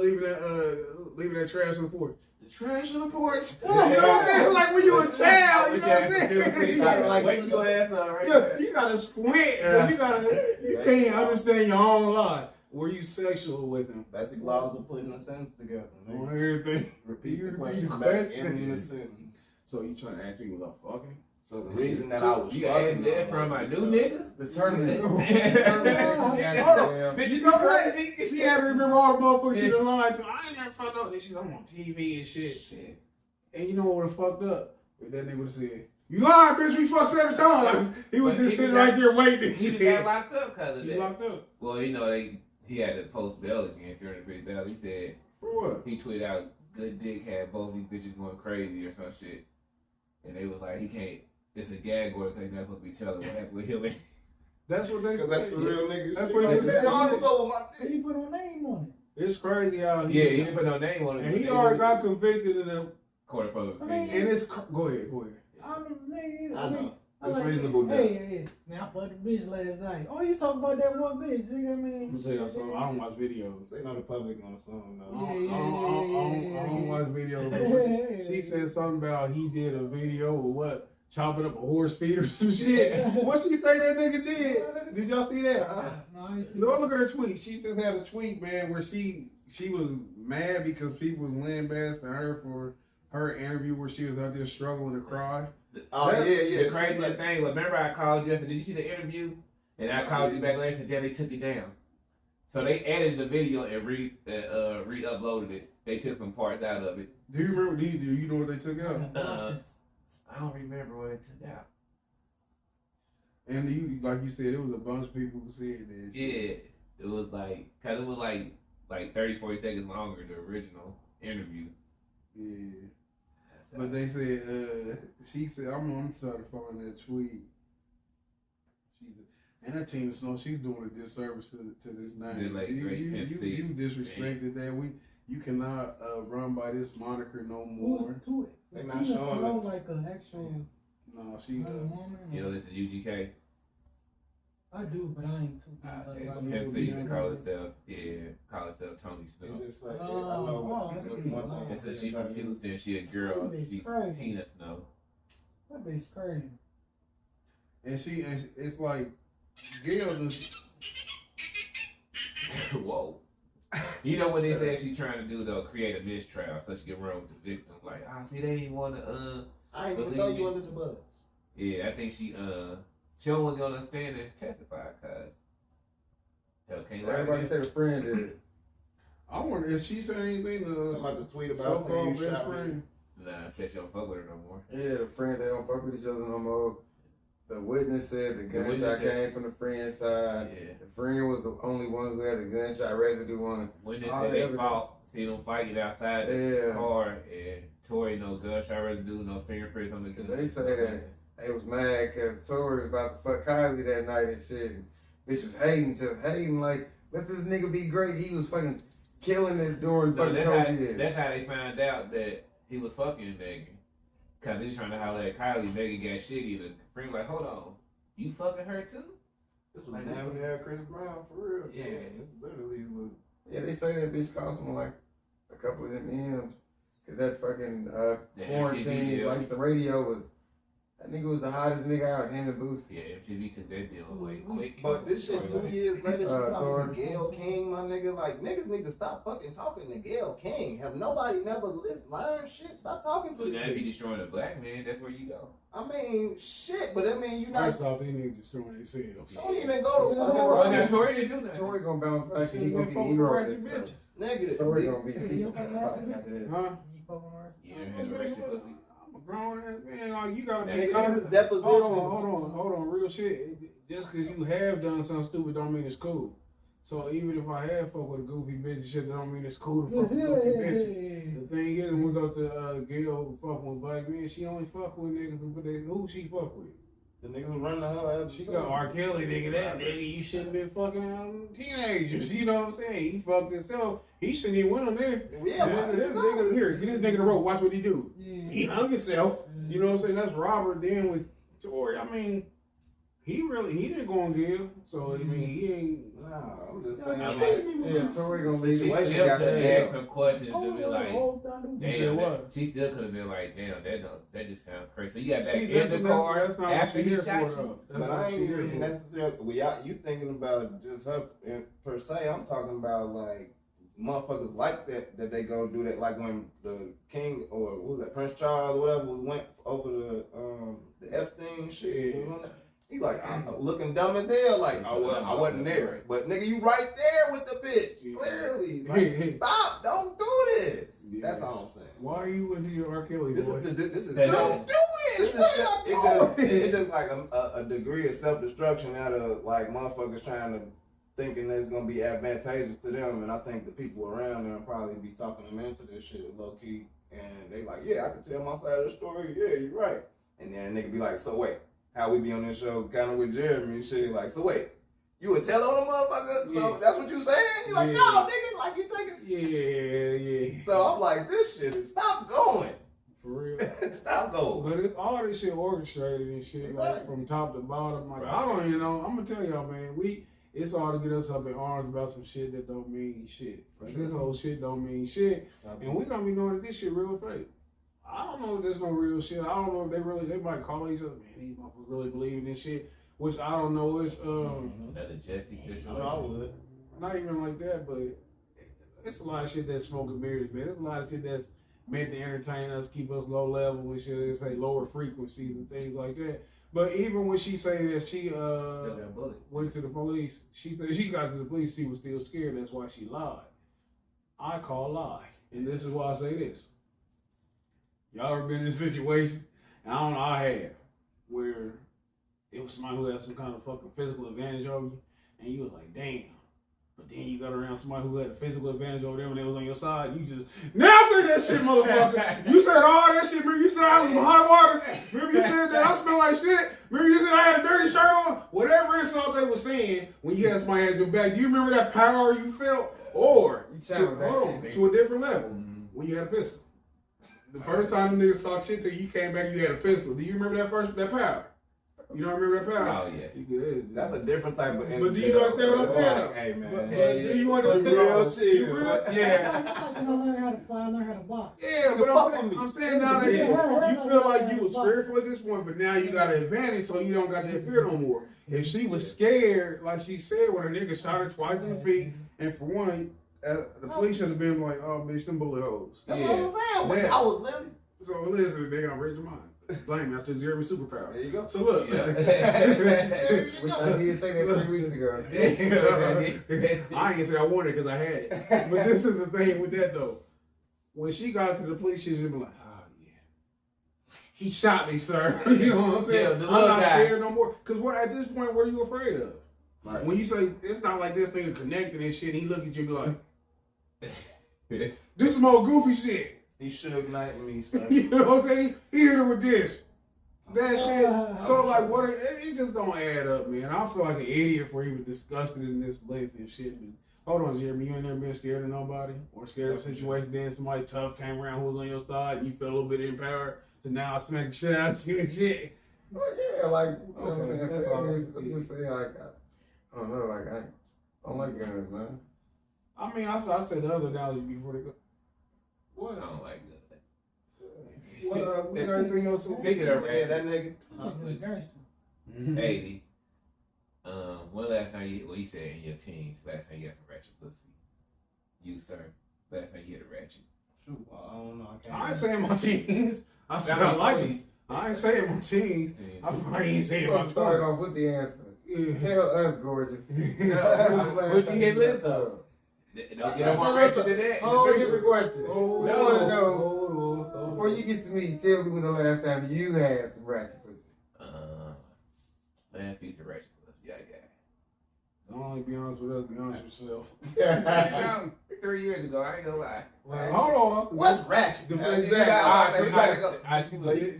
leaving that trash on the porch? The trash on the porch? You know what I'm saying? It's like when you a child, you know what I'm saying? You gotta, like, wake your ass up right yeah, there. you gotta squint. You can't understand your own lie. Were you sexual with him? Basic laws of putting a sentence together. On Man. everything. Repeat the You question back question. in the sentence. So you trying to ask me was I fucking? So the reason that I was You adding that from my new nigga? Determinate. Bitch, you know crazy? She had to remember all the motherfuckers she done lied to. I ain't never fucked up. Then she's I'm on TV and shit. And you know what would have fucked up? If that nigga would have said, you lying, bitch, we fucks every time. He was But just he sitting got- right there waiting. He just got locked up because of He that. locked up. Well, you know, he had to post bail again during the big bail. He said, For what? he tweeted out, good dick had both these bitches going crazy or some shit. And they was like, he can't, it's a gag order because he's not supposed to be telling what happened with him. That's what they Because said. that's the real nigga. That's shit. what he was saying. Also, my dick. He put a name on It's crazy how Yeah, he didn't put no name on it. and he already got convicted in the court of public I mean, opinion. and it's go ahead. it. I know. I'm It's like, reasonable, hey, man, I fucked a bitch last night. Oh, you talking about that one bitch? You know what I mean? Let me tell y'all something. I don't watch videos. They know the public on the song, though. I don't watch videos. She said something about he did a video or what? Chopping up a horse feed or some shit. What she say that nigga did? Did y'all see that? No, look at her tweet. She just had a tweet, man, where she was mad because people was lambasting her for her interview where she was out there struggling to cry. Oh, yeah. The crazy thing, remember I called you yesterday, did you see the interview? And I called you back later and then they took it down. So they edited the video and re-uploaded it. They took some parts out of it. Do you remember, do you know what they took out? I don't remember what it took out. And you, like you said, it was a bunch of people who said that. Yeah, it was like, cause it was like 30, 40 seconds longer than the original interview. Yeah. But they said, she said, I'm trying to find that tweet. And that Tina Snow, she's doing a disservice to this name. Like, you disrespected that. You cannot run by this moniker no more. Who's to it? They Is not Tina showing Snow it. like an actual No, she. woman? You know, listen to UGK. I do, but I ain't too big. MC used to call herself Tony Snow. It's just like, I Oh, know that's one cute. thing. And since she's from Houston, she a girl. That bitch She's crazy. Tina Snow. That bitch crazy. And it's like, Gail just. Whoa. You know what they said she's trying to do though? Create a mistrial so she can run with the victim. Like, see, they didn't want to I ain't even throw you under the bus. Yeah, I think she don't want to go on stand and testify because hell can't let Everybody her. said a friend did it. I wonder if she said anything to I'm about to tweet about saying so-called you best shot me. friend. Nah, said she don't fuck with her no more. Yeah, the friend, they don't fuck with each other no more. The witness said the witness gunshot said- came from the friend's side. Yeah. The friend was the only one who had the gunshot residue on it. When they All said the they evidence. fought, see them fighting outside the Yeah. car, and Tori no gunshot residue, no fingerprints on the gun. They say that they was mad because Tori was about to fuck Kylie that night and shit. And bitch was hating like, let this nigga be great. He was fucking killing it during No, fucking COVID. that's how they found out that he was fucking Megan. Cause he was trying to holler at Kylie. Megan got shitty. The friend like, hold on, you fucking her too? This was damn near Chris Brown, for real. Yeah. This literally was. Yeah, they say that bitch cost him like a couple of them M's. Cause that fucking The quarantine, MTV deal. like the radio was, that nigga was the hottest nigga out, him and Boosie. Yeah, MTV took that deal away quick. But this shit 2 years later, she talking Tori. to Gail King, my nigga. Like, niggas need to stop fucking talking to Gail King. Have nobody never learned shit? Stop talking to So this now if you bitch. destroying a black man, that's where you go. I mean, shit, but I mean, you not. First off, they need to destroy themselves. Don't even go to fucking Well, now Russia. Tori didn't do nothing. Tori gonna bounce back and he She gonna be the fuck hero. with of ratchet this, bitches. Negative. Tori gonna be Yeah, the you fucking right. Huh? You fucking right. You ever had a ratchet pussy? I'm a grown ass man. Like, you gotta be Nigga, confident. this is deposition. Hold on, real shit. Just because you have done something stupid don't mean it's cool. So even if I have fucked with a goofy bitch and shit, that don't mean it's cool to fuck with goofy bitches. The thing is, when we go to Gail fucking with black men, she only fuck with niggas who she fuck with. The nigga who run the whole ass. She got R. Kelly, nigga. That nigga, you shouldn't been fucking teenagers. You know what I'm saying? He fucked himself. He shouldn't even went on there. Yeah, This nigga here, get this nigga the rope. Watch what he do. Yeah. He hung himself. You know what I'm saying? That's Robert. Then with Tori, I mean, he didn't go on Gail. So I mean, he ain't. Nah, I'm just saying. Yeah, Like, Yeah, Tori gonna leave. She Situation still got could to have be asked some questions to be like, You said damn, what? she still could have been like, damn, that just sounds crazy. So you got back She- in the car that's not what after she he here shot for, you. though. That's but not I what ain't she here even for. necessarily. Well, y'all, you thinking about just her per se. I'm talking about like motherfuckers like that they go do that. Like when the King or what was that Prince Charles or whatever went over the Epstein shit. Yeah. Was on that. He like, I'm looking dumb as hell. Like, oh well, I wasn't there. But nigga, you right there with the bitch. Yeah. Clearly, like, stop! Don't do this. Yeah. That's all I'm saying. Why are you into your R. Kelly This voice? is That- don't do this. This is- It's just like a degree of self destruction out of like motherfuckers trying to thinking that it's gonna be advantageous to them, and I think the people around them probably be talking them into this shit low key, and they like, yeah, I can tell my side of the story. Yeah, you're right. And then they could be like, so wait, how we be on this show kind of with Jeremy and shit, like, so wait, you would tell on the motherfucker? So Yeah. that's what you saying? You're like, Yeah. no, nigga, like you taking. Yeah. So I'm like, this shit is stop going. For For real. Stop goals. But all this shit orchestrated and shit, like from top to bottom. Like I don't even know. I'm gonna tell y'all, man. It's all to get us up in arms about some shit that don't mean shit. Like this whole shit don't mean shit, and we don't be knowing that this shit real or fake. I don't know if this no real shit. I don't know if they might call each other, man, these motherfuckers really believe in this shit, which I don't know. It's Another Jesse situation. I would. not even like that, but it's a lot of shit that's smoke and mirrors, man. There's a lot of shit that's meant to entertain us, keep us low level and shit. They say lower frequencies and things like that. But even when she say that she went to the police, she said she got to the police, she was still scared. That's why she lied. I call lie, and this is why I say this. Y'all ever been in a situation, and I don't know, I have, where it was somebody who had some kind of fucking physical advantage over you, and you was like, damn. But then you got around somebody who had a physical advantage over them when they was on your side, you just, now say that shit, motherfucker. You said all that shit. Remember you said I was some hot water? Remember you said that I smell like shit? Remember you said I had a dirty shirt on? Whatever insult they were saying when you had somebody at your back, do you remember that power you felt? Or, to a different level, when you had a pistol. The first time them niggas talk shit to you, you came back, you had a pistol. Do you remember that power? You don't remember that power? Oh, yes. That's a different type of energy. But do you understand what I'm saying? Like, hey, man. But do you understand? Real chill. Yeah. It's like when I learn how to fly, I learn how to block. Yeah, but I'm saying now that you feel like you was fearful at this point, but now you got an advantage, so you don't got that fear no more. If she was scared, like she said, when a nigga shot her twice in the feet, and for one, the police should have been like, "Oh, bitch, them bullet holes." That's what I was saying. I was literally. So listen, they gonna raise your mind. Blame me. I took Jeremy's superpower. There you go. So look. Which I did say that 3 weeks ago. I ain't say I wanted it because I had it. But this is the thing with that though. When she got to the police, she's gonna be like, "Oh yeah, he shot me, sir." You know what I'm saying? Yeah, I'm not scared no more. Because at this point, what are you afraid of? Right. When you say it's not like this nigga connected and shit, and he look at you and be like, "Do some old goofy shit." He should knight me, son. You know what I'm saying? He hit her with this. That shit. So like, what? It just don't add up, man. I feel like an idiot for even disgusting in this length and shit. Man. Hold on, Jeremy. You ain't never been scared of nobody or scared of a situation. Then somebody tough came around who was on your side, and you felt a little bit empowered. So now I smack the shit out of you and shit. Well, yeah, like, Okay, that's all. I'm just saying, like, I don't know, like, I don't like guns, man. I mean, I said the other analogy before they go. What? I don't like that. What got anything else? Speaking of ratchet, that nigga. Hey, when last time you said in your teens, last time you had some ratchet pussy? You, sir, last time you had a ratchet? Shoot, I don't know. I ain't saying my teens. I said I like it. I ain't saying my teens. I ain't saying my I'm starting 20s. off with the answer. Yeah. Tell us, gorgeous. What'd you hit Lizzo? Don't get no more ratchet than that. Whole different question. Oh, We want to know, before you get to me, tell me when the last time you had some ratchet pussy. Last piece of ratchet pussy I got. Don't only be honest with us, be honest with yourself. About 3 years ago, I ain't gonna lie. Well, hold on. What's ratchet?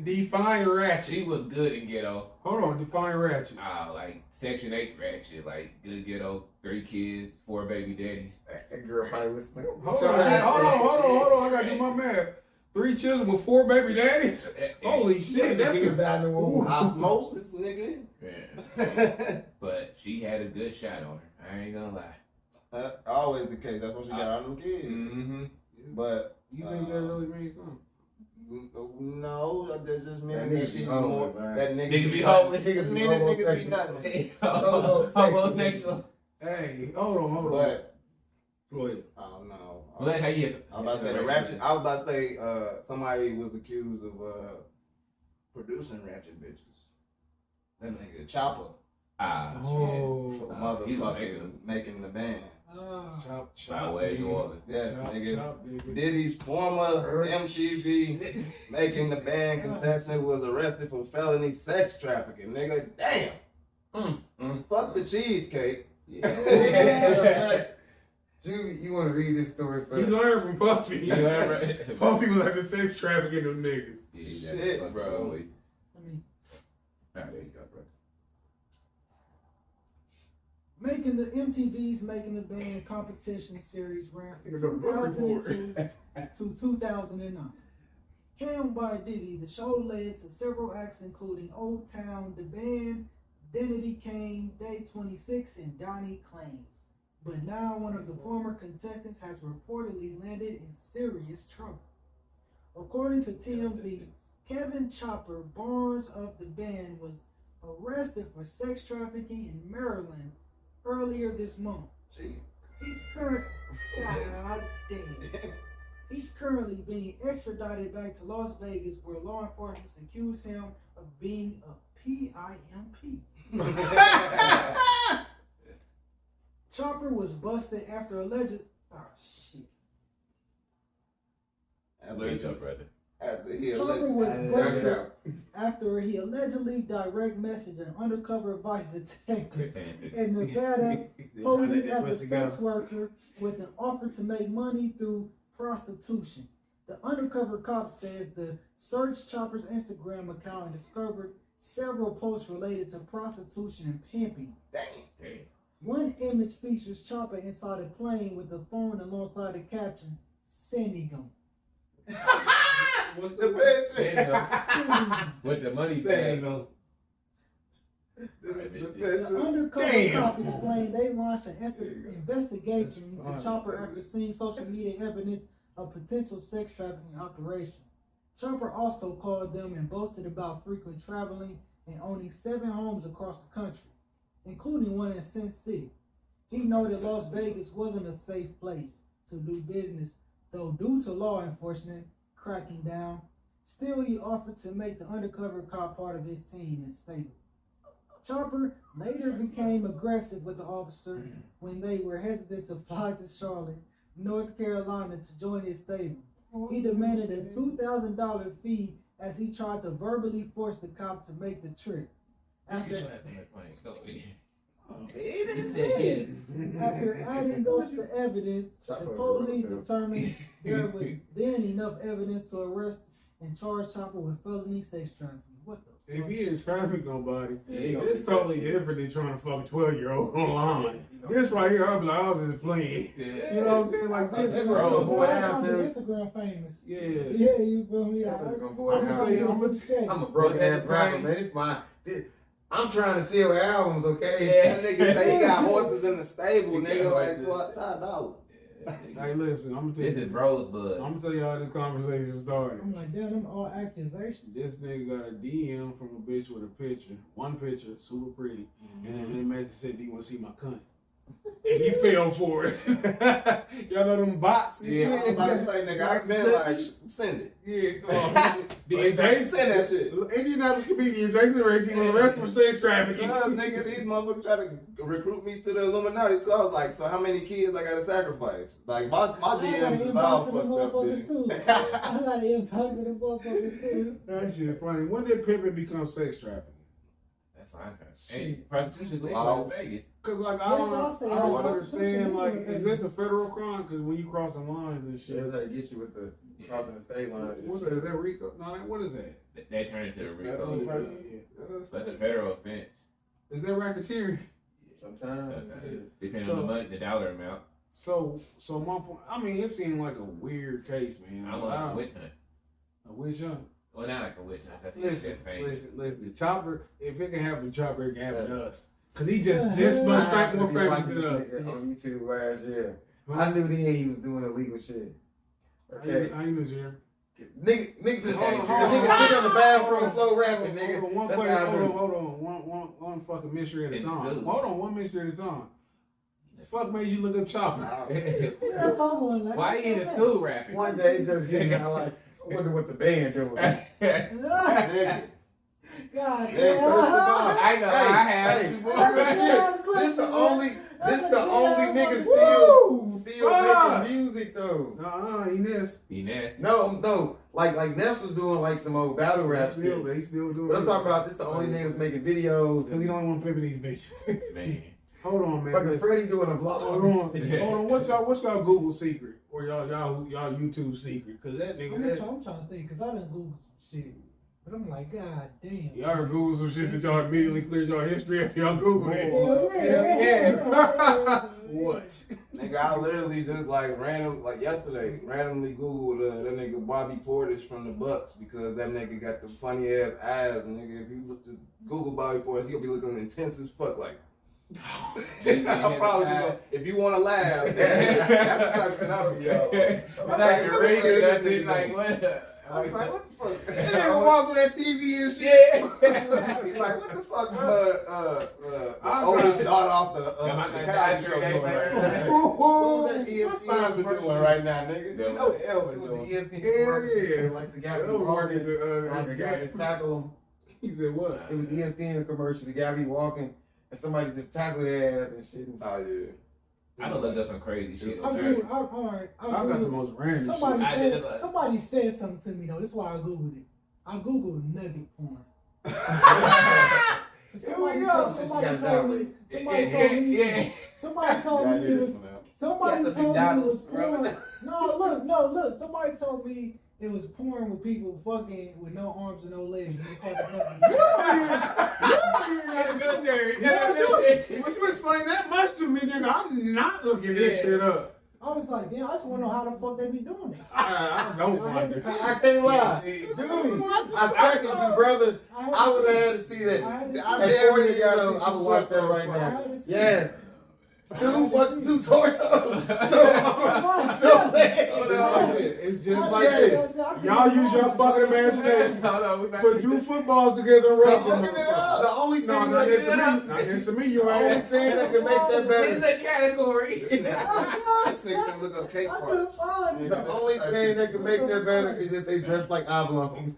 Define ratchet. She was good in ghetto. Hold on, define ratchet. Like Section 8 ratchet, like good ghetto, 3 kids, 4 baby daddies. That girl probably listening. Hold on. I gotta do my math. 3 children with 4 baby daddies? Holy shit, that's Niggas died in the womb. Osmosis, nigga. Yeah. But she had a good shot on her. I ain't gonna lie. That's always the case. That's what she got out of them kids. Mm-hmm. But you think that really means something? no, that just means That that nigga she be be homeless, more. man. That nigga Nigga be homeless. Niggas be Nigga be homosexual. nothing. Homosexual. Hey, hold on. But Go ahead. I don't know. Well, that's how you I was about to say the ratchet. I was about to say somebody was accused of producing ratchet bitches. That nigga Chopper, Oh. motherfucker, making the band. Chop, way, New nigga. Orleans. Yes, Chop, nigga. nigga. Diddy's former MTV making the band contestant was arrested for felony sex trafficking. Nigga, damn. Fuck the cheesecake. Yeah. You want to read this story You first? learned from Puffy. You learn, right? Puffy was like the sex trafficking them niggas. Yeah, Shit, bro. Alright, there you go, bro. Making the MTV's Making the Band competition series ran from Nigga, look report. 2002 to 2009. Him by Diddy, the show led to several acts including Old Town, The Band, Identity Kane, Day 26, and Donnie Claim. But now one of the former contestants has reportedly landed in serious trouble. According to TMZ, Kevin Chopper Barnes of The Band was arrested for sex trafficking in Maryland earlier this month. He's currently being extradited back to Las Vegas, where law enforcement accused him of being a PIMP. Chopper was busted after alleged. Oh shit. Chopper was busted after he allegedly direct messaged an undercover vice detective in Nevada, posing as a sex worker with an offer to make money through prostitution. The undercover cop says the searched Chopper's Instagram account and discovered several posts related to prostitution and pimping. Damn. One image features Chopper inside a plane with the phone alongside the caption, "Sending him." What's the picture? With the money bags. The undercover cop explained they launched an investigation into Chopper after seeing social media evidence of potential sex trafficking operation. Chopper also called them and boasted about frequent traveling and owning 7 homes across the country, including one in Sin City. He noted Las Vegas wasn't a safe place to do business, though due to law enforcement cracking down. Still, he offered to make the undercover cop part of his team and stable. Chopper later became aggressive with the officer when they were hesitant to fly to Charlotte, North Carolina to join his stable. He demanded a $2,000 fee as he tried to verbally force the cop to make the trip. After adding those to evidence, the police determined there was then enough evidence to arrest and charge Chopper with felony sex trafficking. What the If he didn't traffic nobody, it's totally different than trying to fuck a 12-year-old online. This right here, I'm like, I was just playing. You know what I'm saying? Like this, Instagram famous. Yeah. Yeah, you feel me? I'm a broken ass rapper, man. I'm trying to sell albums, okay? That nigga say he got horses in the stable, nigga, like $12. Hey, listen, I'm gonna tell you. This is Rosebud. I'm gonna tell you how this conversation started. I'm like, damn, them all accusations. This nigga got a DM from a bitch with a picture, one picture, super pretty, and then the message said, "Do you want to see my cunt?" And he fell for it. Y'all know them bots and shit? I'm about to say, nigga, I been like, send it. Yeah. DJ Send that shit. Indianapolis comedian Jason Ritchie was arrested for sex trafficking. Nigga, these motherfuckers try to recruit me to the Illuminati too. I was like, so how many kids I gotta sacrifice? Like my DMs is all fucked up. I gotta impact for the motherfuckers too. That shit funny. When did pimping become sex trafficking? That's fine. Hey, prostitution's legal in Vegas. Cause like I don't understand. Like, is this a federal crime? Cause when you cross the lines and shit, Yeah, they get you with the crossing the state line. what's that? Is that RICO? No, what is that? They turn it to a RICO. Yeah. That's a federal offense. Is that racketeering? Sometimes. Depending on the money, the dollar amount. So my point. I mean, it seemed like a weird case, man. I'm like a witch hunt. A witch hunt. Well, not like a witch hunt. I think it's that famous. Listen. Chopper. If it can happen, Chopper, it can happen to us. Cause he just this much more famous than us. On YouTube last year, I knew then he was doing illegal shit. Okay. I ain't know, Jerry. Nigga, the nigga Hold sit on the bathroom floor rapping, nigga. Hold on, one fucking mystery at a time. Hold on, one mystery at a time. The fuck made you look up Chopper? Why you in the school rapping? One day just getting out like, I wonder what the band doing. Nigga. God, First of all, I know I have before. This the only nigga still making music though. Ines. No, like Ness was doing like some old battle rap shit. He's still doing. But I'm talking about this the only niggas making videos. Cause he don't want to pimping these bitches. Man. Hold on, man. Fucking Freddie doing a vlog. Hold on. What's y'all Google secret or y'all YouTube secret? Cause that nigga. I'm trying to think, cause I done Google some shit. But I'm like, God damn. Y'all ever Google some shit that y'all immediately clears your history after y'all Google it? What? Nigga, I literally just yesterday, randomly Googled that nigga Bobby Portis from the Bucks because that nigga got the funny ass eyes. Nigga, if you look to Google Bobby Portis, he gonna be looking intense as fuck. Like, I'm probably just gonna, if you want to laugh, that's the type of shit I'll be on. I'm not even reading nothing. Like, what? I was like, what the fuck? That nigga walks with that TV and shit. He's like, what the fuck? The oldest daughter off the Cosby show doing right now. What signs are doing right now, nigga? You know what Elvis It was doing? the ESPN commercial. Like the guy That be was walking, the like the guy just tackle him. He said what? It was ESPN commercial. The guy be walking and somebody just tackle their ass and shit. Oh, yeah. I done looked up some crazy shit. I got the most random shit. Somebody said something to me though. This is why I googled it. I googled nugget porn. Somebody told me it was porn. No, look. Somebody told me it was porn with people fucking with no arms and no legs. Once you explain that much to me, nigga, I'm not looking this shit up. I was like, damn, I just want to know how the fuck they be doing it. I don't want this. I can't lie. Dude, I second you, brother. I would have had to see that. At 40 years old, I would watch that right now. Yeah. Two torsos. No legs. It's just like this. Y'all use your fucking imagination. Put two footballs together and rub them. The only thing not next to me, you the only ain't. thing that can make that better. It's a category. This nigga can look up cake farts. The only thing that can make that better is if they dress like oblongs.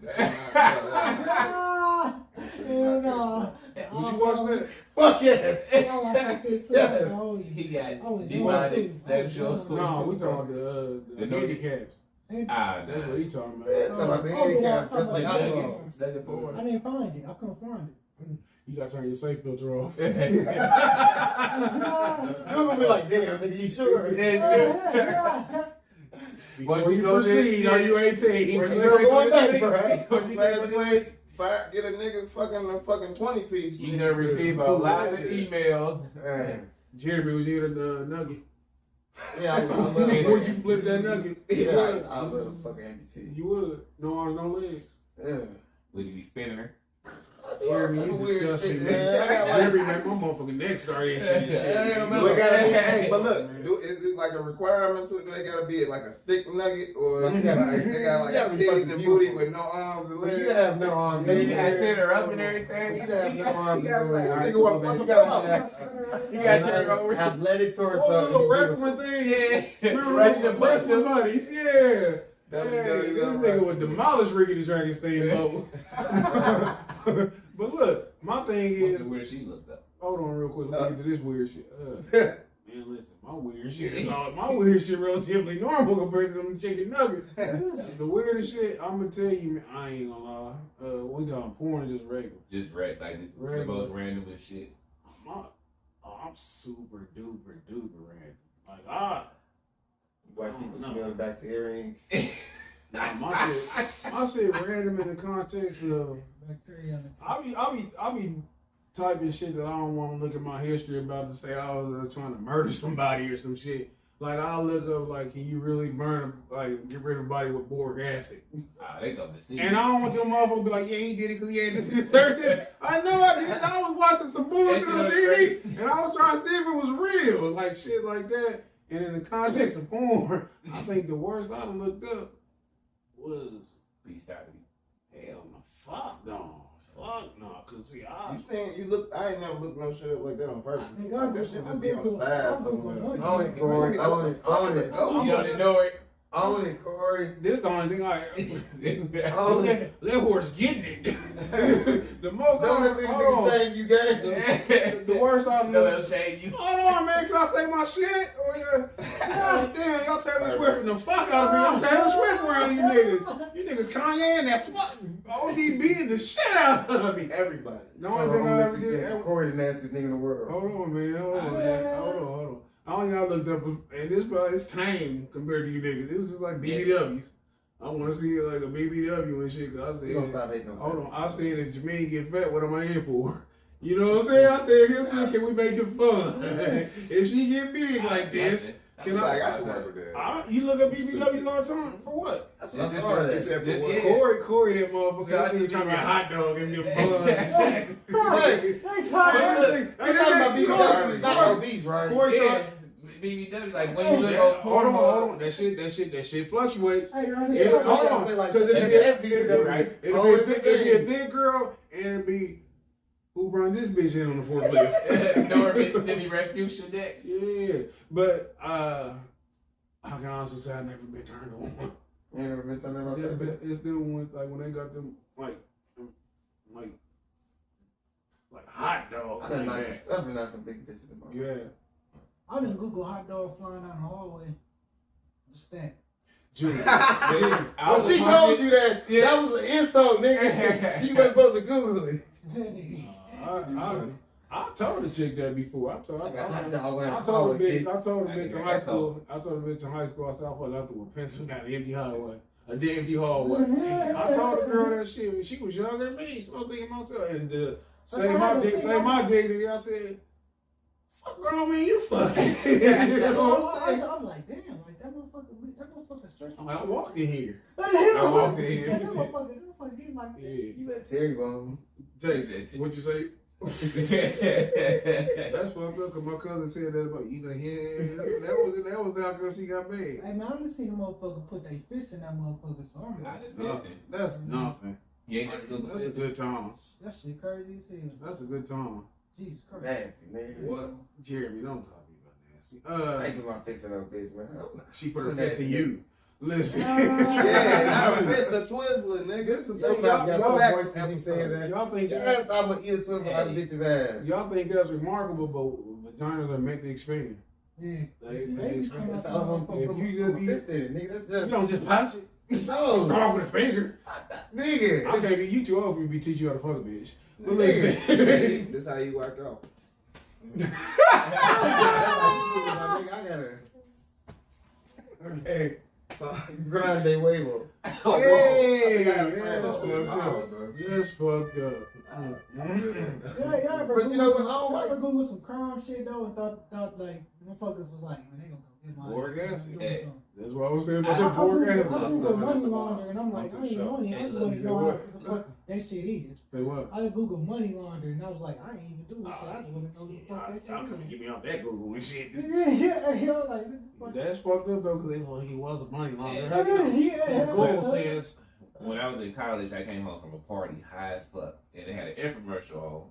No. Did you watch that? Fuck yes. He got demonic sexual. No, we talking the handicaps. Ah, That's what he talking about. It's about the handicap, dress like oblongs. I didn't find it. I couldn't find it. You gotta turn your safe filter off. You're gonna be like, damn, nigga, you sure? Before you proceed, are you 18? Where you going back, bro? Get a nigga fucking 20 piece. You gonna receive a lot of emails. Jeremy, was you the nugget? Yeah, I love Would it. you flip that nugget? Yeah, I love a fucking amputee. You would. No arms, no legs. Yeah. Would you be spinning her? Jeremy, you Weird disgusting, shit, man. man. I got like, Jeremy, man, my motherfucking neck started itching and shit. Yeah, man. Hey, but look, is it like a requirement to it? Do they gotta be like a thick nugget, or But you gotta- they got like you gotta be titties fucking and beautiful. booty with no arms and But legs? you gotta have no arms. You no gotta legs. set her up and everything. You gotta have no arms. no legs. Nigga, You what gotta have You gotta turn her over. athletic torso. Oh, the little wrestling thing. Yeah. Remember Right in the wrestling bush. buddies? Yeah. WWE Hey, this nigga wrestling. would demolish Ricky the Dragon Steamboat. But look, my thing is, Where she looked up. hold on real quick. Let me get to this weird shit. Man, listen, my weird shit is relatively normal compared to them chicken nuggets. The weirdest shit, I'm gonna tell you, man, I ain't gonna lie. We got porn just regular. Just like this the Regular. most randomest shit. I'm super duper random. Like White people smell the backs of earrings. nah, my shit random in the context of Bacteria. I be typing shit that I don't want to look at my history about to say I was trying to murder somebody or some shit. Like I'll look up like, can you really get rid of a body with boric acid? They come to see And you. I don't want them motherfuckers to be like, yeah, he did it because he had this surgery. I know I did. I was watching some bullshit on TV and I was trying to see if it was real, like shit like that. And in the context of porn, I think the worst I done looked up was bestiality. hell no, fuck no, cause see, You look? I ain't never looked no shit up like that on purpose. I think That shit just be on the side somewhere. Only Corey. Only You don't know it. Only Corey. this the only thing Only. that horse getting it. The most The only thing hold nigga on. saying you gave. The worst I No, done they'll shame you. hold on, man. Can I say my shit? Or God damn, y'all Taylor Swift the fuck out of me. I'm Taylor Swift around you niggas. You niggas Kanye and that fucking ODB and the shit out of me. Everybody. The only thing I ever did. Corey the nastiest nigga in the world. Hold on, man. Hold on. I only got looked up, and this bro, it's tame compared to you niggas. It was just like BBWs. I want to see it like a BBW and shit. Cause I You gonna said, stop hating on hold on, fat I said if Jermaine get fat, what am I in for? You know what I'm saying? I said, can we make it fun? If she get big like this, can I I? can work with that. You look at BBW all the time for what? That's what I started. Except for Yeah. what? Corey, that motherfucker. So I That nigga just trying to be a be- hot dog and them buns and shit. Hey, They tired. they talking about BBW is not obese, right? Corey Yeah, trying. BBW, like when you look on Hold on. That shit fluctuates. Hey, Yeah, hold on. Because it'll be a thick girl and it'll be who brought this bitch in on the forklift. Demi Respucia neck. Yeah, but I can honestly say I've never been turned on. You ain't never been talking about Yeah, that? but it's still when they got them like hot dogs. I done Like not, that. I've been not some big bitches in my life. Yeah. I done Google hot dog flying down the hallway. Just that. Julie. Well, she told you that. Yeah. That was an insult, nigga. You wasn't supposed to Google it. I told the chick that before. I told I got hot dog I told the bitch in high school. I said I thought I threw a pencil down the empty hallway. A damn empty hallway. I told the girl that shit when she was younger than me. So I'm thinking to myself, and say my dignity. I said, fuck grown man, you fucking. You know what I'm saying? I'm like, damn, like that motherfucker stretched. I'm like, I walked in here. I walked in here. That motherfucker, he's like, Yeah. You better Terry Bone. Jason, what you say? That's fucked up because my cousin said that about you. Like, yeah, that was out because she got mad. hey man, I done seen a motherfucker put their fist in that motherfucker, so I'm like, Nothing. That's nothing. You ain't got to Google That's a it. good time. that shit crazy as hell. That's a good time. Jesus Christ. Nasty, nigga. What? Jeremy, don't talk to me about nasty. I ain't put my fist in no bitch, man. She put her fist in you. Listen. Yeah, not a fist, a Twizzler, nigga. This is Yo, y'all, got y'all, no y'all, voice when he saying that. y'all think Yes, I'm gonna eat a Twizzler out of bitch's ass. y'all think that's remarkable, but vaginas are meant to expand. Yeah. They Babies expand. come That's out all I'm the gonna If put you my just fist in it, nigga. That's You don't just punch it. no, Start with a finger. nigga. I can't be you too old for me to be teach you how to fuck a bitch. But Nigga. listen. This how you work out. I gotta. Okay. Grande huevo. Hey, that's that's fucked up. That's fucked up. Yeah, But you know what? I don't I like. Google some crime shit though and thought like motherfuckers was like, man, they gonna go get my Boric acid. doing something. That's what I was saying I about the board Google game. money laundering and I'm like, I ain't money. I just want to know how the fuck that shit is. Say what? I just Google money laundering and I was like, I ain't even do this shit. I just want to know what the fuck that Y'all couldn't shit get me on that Google and shit. is. Yeah, I was like, what the That's fucked up though, because he was a money launderer. How fuck? you Yeah. Google says When I was in college, I came home from a party high as fuck, and they had an infomercial on.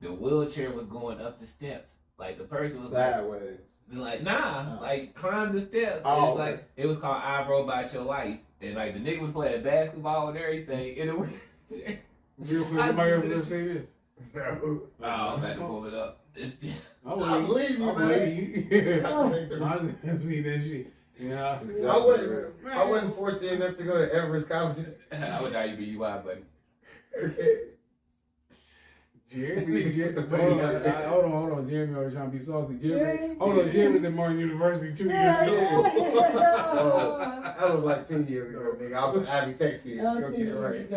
The wheelchair was going up the steps. Like the person was Sideways. like nah, like climb the steps. Oh, It was like it was called I Robot Your Life, and like the nigga was playing basketball and everything in a wheelchair. real quick, anybody ever say this? No. Oh, I'm about to pull it up. It's I believe you, I man. believe you. I I didn't see that shit. Yeah. wasn't fortunate enough to go to Everest College. I would die you buddy. Okay. Jeremy, hold on, Jeremy always trying to be salty. Jeremy, hold on, Jeremy's at Martin University 2 years ago. That was like 2 years ago, nigga. I was in Ivy Tech School. Go get it right.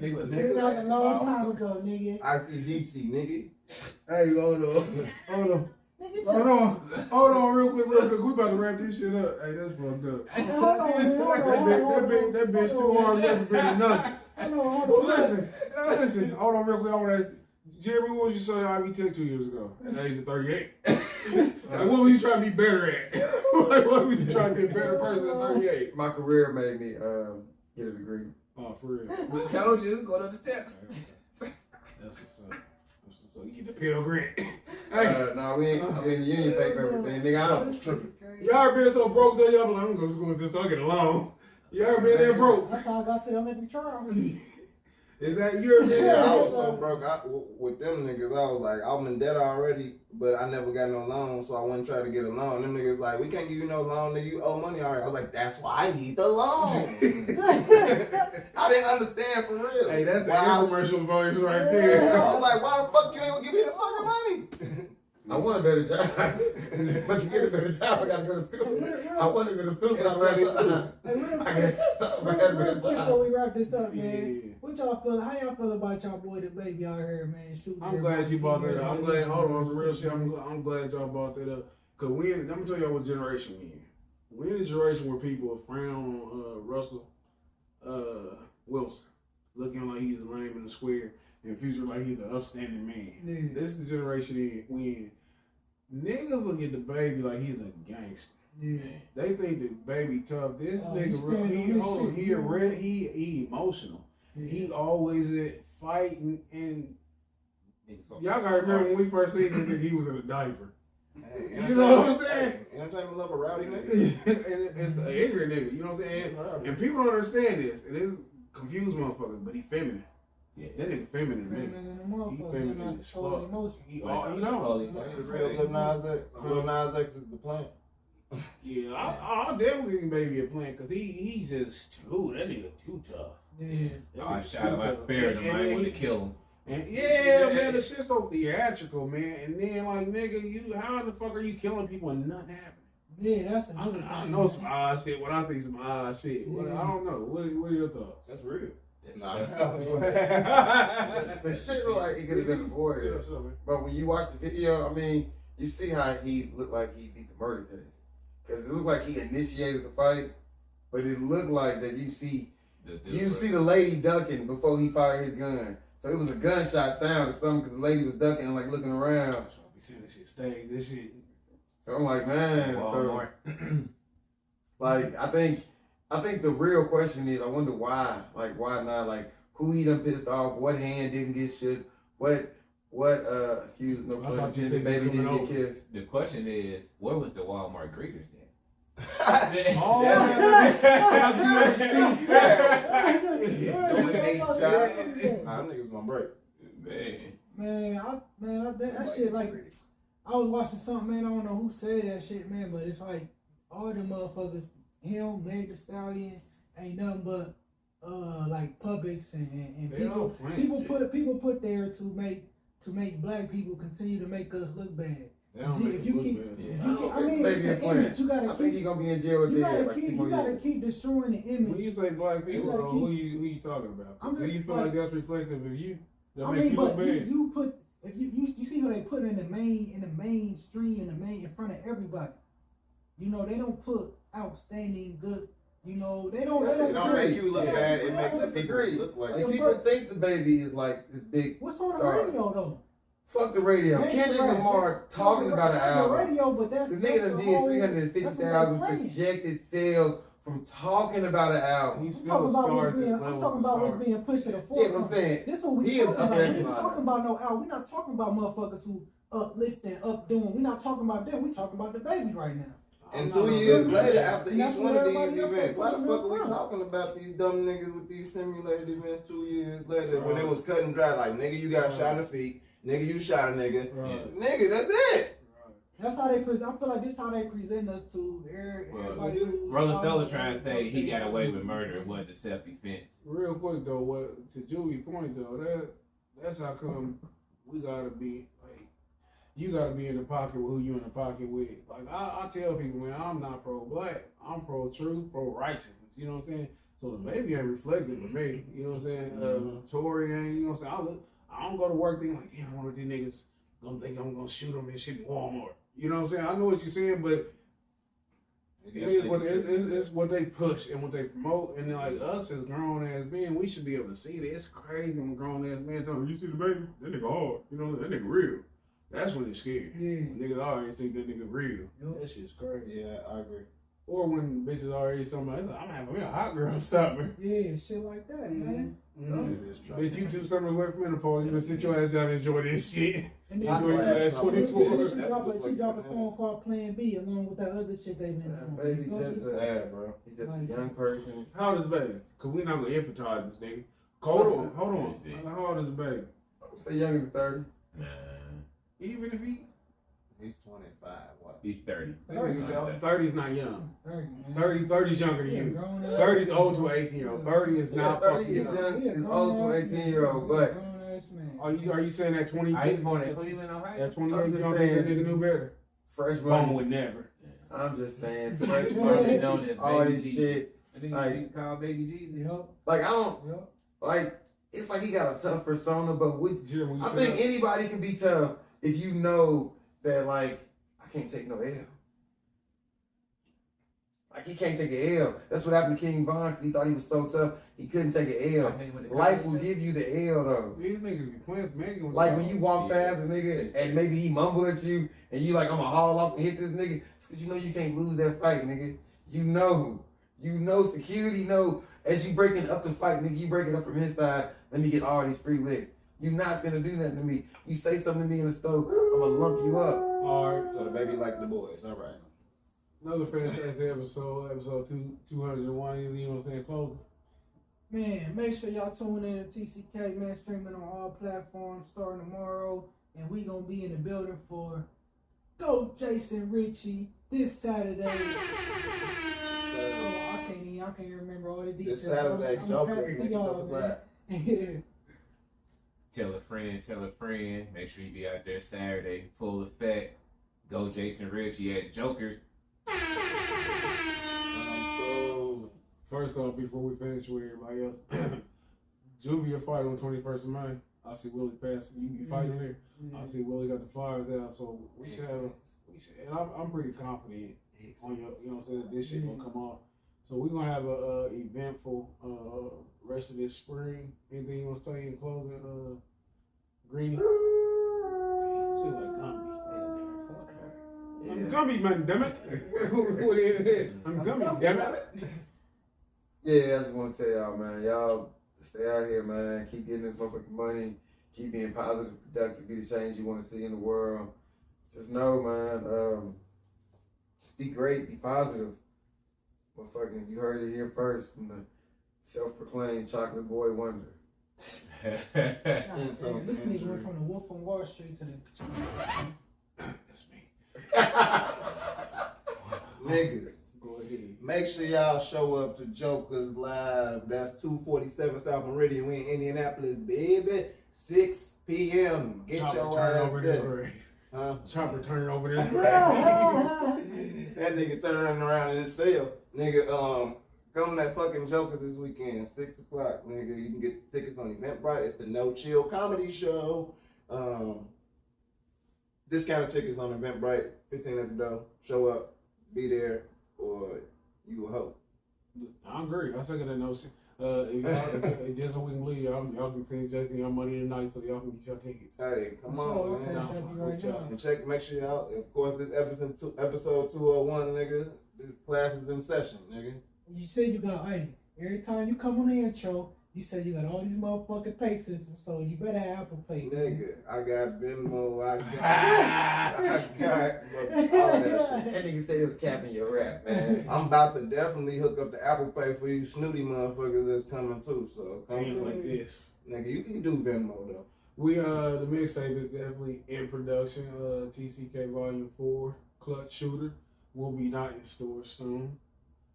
Nigga was It was like a long time ago, nigga. ICDC, nigga. Hey, hold on. Hold on, real quick. We about to wrap this shit up. Hey, that's fucked up. Hold on, man. That bitch too hard, never been enough. Hold Well, on. listen. Hold on, real quick. I want to ask Jeremy, what was you studying at Ivy Tech 2 years ago? At the age of 38. Like, what were you trying to be better at? Like, what were you trying to be a better person at 38? My career made me get a degree. Oh, for real. We told you, go to the steps. That's what's up. So you get the Pell Grant. No, we ain't. I mean, you ain't pay for everything, nigga. I don't tripping. Y'all ever been so broke that y'all be like, I'm going to school just so I get a loan. Y'all ever been that broke? That's how I got to the Olympic trial. Is that you ever been Yeah, I that was so broke. With them niggas, I was like, I'm in debt already, but I never got no loan, so I wouldn't try to get a loan. Them niggas like, we can't give you no loan, nigga. You owe money already. I was like, that's why I need the loan. I didn't understand for real. Hey, that's the Why- infomercial voice right there. I was like, why the fuck you ain't gonna give me the fucking money? I want a better job. But to get a better job, I gotta go to school. I want to go to school, but I don't have time. I got a better job. Before we wrap this up, man, what y'all feel? How y'all feel about y'all boy the baby out here, man? I'm glad you brought that up. I'm glad. Hold on, some real shit. I'm glad y'all brought that up. Cause let me tell y'all what generation we in. We in a generation where people frown on Russell Wilson, looking like he's lame in the square, and Future like he's an upstanding man. Yeah. This is the generation we in. Niggas look at the baby like he's a gangster. Yeah. They think the baby tough. This nigga, he emotional. Yeah. He always at fighting, and y'all gotta remember when we first seen this nigga, he was in a diaper. Hey, you know what I'm saying? Entertainment love a rowdy nigga. And it's an ignorant nigga, you know what I'm saying? And people don't understand this. It is confused motherfuckers, but he feminine. Yeah. That nigga feminine, man. He feminine as fuck. He know. It's real Lil Nas X. Lil Nas X is the plant. Yeah, I definitely think baby a plant because he just that nigga too tough. Yeah. I shot him, I spared him, I didn't want to kill him. And yeah, man, the shit's so theatrical, man. And then like nigga, how the fuck are you killing people and nothing happening? Yeah, that's I know some odd shit. When I see some odd shit, I don't know. What are your thoughts? That's real. Nah. The shit look like he could have been avoided. But when you watch the video, I mean, you see how he looked like he beat the murder case. Because it looked like he initiated the fight, but it looked like that you see the lady ducking before he fired his gun. So it was a gunshot sound or something because the lady was ducking and like looking around. This shit stays. This shit. So I'm like, man, so like I think the real question is, I wonder why. Like why not? Like who he done pissed off? What hand didn't get shook? What excuse no pun intended, baby didn't get kissed? The question is, where was the Walmart greeters then? Oh, Them niggas gonna break. That shit like I was watching something, man. I don't know who said that shit, man, but it's like all the motherfuckers, him, Meg the Stallion, ain't nothing but like Publix and people put there to make black people continue to make us look bad. If you keep, I mean, it's the image. You gotta I think he's gonna be in jail with that. You gotta keep destroying the image. When you say black people, who you talking about? Do you feel like that's reflective of you? I mean, but you put if you see how they put it in the mainstream in front of everybody. You know, they don't put outstanding good. You know, they don't make you look bad. It makes the people look like people think the baby is like this big. What's on the radio though? Fuck the radio. Kendrick Lamar talking about an album. Radio, but that's the nigga done did 350,000 projected sales from talking about an album. He's still a star. I'm talking about what's being pushed to the forefront. Yeah, but I'm saying this is what we talking about. We're not talking about no album. We're not talking about motherfuckers who uplifting, updoing. We're not talking about them. We're talking about the baby right now. And 2 years later, after each one of these events, why the fuck are we talking about these dumb niggas with these simulated events 2 years later when it was cut and dry? Like, nigga, you got shot in the feet. Nigga, you shot a nigga. Right. Nigga, that's it. That's how they present. I feel like this is how they present us to everybody. Brother Fella trying to say he got away with murder and wasn't self-defense. Real quick though, what to Julie's point though, that's how come we gotta be like, you gotta be in the pocket with who you in the pocket with. Like I tell people, man, I'm not pro-black. I'm pro-truth, pro-righteousness. You know what I'm saying? So the baby ain't reflective of me. You know what I'm saying? Tory ain't. You know what I'm saying? I don't go to work thinking like, damn, one of these niggas gonna think I'm gonna shoot them and shit in Walmart. You know what I'm saying? I know what you're saying, but it's what they push and what they promote. And then like us as grown ass men, we should be able to see that. It's crazy when grown ass men tell me, you see the baby? That nigga hard. You know, that nigga real. That's when it's scary. Yeah. Niggas already think that nigga real. Yep. That shit's crazy. Yeah, I agree. Or when bitches already somebody, I'm having me a hot girl summer. Yeah, shit like that, man. Bitch, you 2 summers away from menopause, you gonna sit your ass down and enjoy this shit. And then enjoy your last 24. She dropped a song called Plan B along with that other shit they been doing. Baby just bro. He's just a young person. How old is the baby? Cause we not gonna infantilize this nigga. Hold on. How old is the baby? Say younger than 30. Nah. Even if he's 25, what? He's 30. 30's not young. 30, 30's younger than you. 30's old to an 18-year-old. 30 is not 30 is young, is old to an 18-year-old, but Are you saying that 22? I was born in Cleveland, Ohio. That 28, I'm you just don't think that saying- nigga knew better? Fresh Bone money. would never. I'm just saying, fresh You money. know this All Baby this Jesus. shit. I think Like- you call Baby Jesus. Yup. Like I don't Yup. like. It's like he got a tough persona, but Jim, when you I say think that- anybody can be tough if you know that. Like I can't take no L. Like he can't take an L. That's what happened to King Von because he thought he was so tough he couldn't take an L. Life will give you the L though. These niggas be playing Megan. Like when you walk past a nigga and maybe he mumble at you and you like, I'm gonna haul off and hit this nigga. It's cause you know you can't lose that fight, nigga. You know security know as you breaking up the fight, nigga, you break it up from his side, let me get all these free licks. You not finna do nothing to me. You say something to me in the store, I'm gonna lump you up. All right. So the baby like the boys. All right. Another fantastic episode 201. You know what I'm saying? Closing. Man, make sure y'all tune in to TCK, man, streaming on all platforms starting tomorrow. And we gonna be in the building for Go Jason Ritchie this Saturday. Oh, I can't even remember all the details. This Saturday, I'm Joker. passing to y'all, man. Tell a friend. Make sure you be out there Saturday, full effect. Go Jason Ritchie at Joker's. So First off, before we finish with everybody else, Juvia fight on 21st of May. I see Willie pass. You fighting there? I see Willie got the flyers out, so we should have. And I'm pretty confident on your. You know what I'm saying? That this shit gonna come off. So we're gonna have a eventful rest of this spring. Anything you want to say in closing, Greenie? Shit like Gumby. I'm Gumby, man, damn it. What is it? I'm Gumby, damn it. Yeah, I just wanna tell y'all, man, y'all stay out here, man. Keep getting this motherfucking money. Keep being positive, productive, be the change you wanna see in the world. Just know, man, just be great, be positive. Motherfucking, you heard it here first from the self-proclaimed chocolate boy wonder. God, damn, this nigga went from the Wolf on Wall Street to the. That's me. niggas, Go ahead. make sure y'all show up to Joker's Live. That's 247 South Meridian. We in Indianapolis, baby. 6 p.m. Get Chopper your turn ass over this there. grave. Huh? Chopper turn over this grave. That nigga turning around in his cell. Nigga, come to that fucking Joker's this weekend, 6 o'clock, nigga. You can get tickets on Eventbrite. It's the No Chill Comedy Show. Discounted tickets on Eventbrite, 15 at the door. Show up, be there, or you a hoe. I agree. I second that notion. If y'all, just so we can believe y'all can send Jason your money tonight so y'all can get your tickets. Hey, come Sure, on, okay, man. check you With right y'all. now. And check, make sure y'all, of course, this episode 201, nigga. This class is in session, nigga. You said you got, hey, every time you come on the intro, you said you got all these motherfucking pay systems, so you better have Apple Pay. Nigga, I got Venmo, I got all that shit. That nigga said he was capping your rap, man. I'm about to definitely hook up the Apple Pay for you snooty motherfuckers that's coming too. So come Ain't through. like this. Nigga, you can do Venmo though. We the mixtape is definitely in production. TCK Volume 4, Clutch Shooter will be not in stores soon.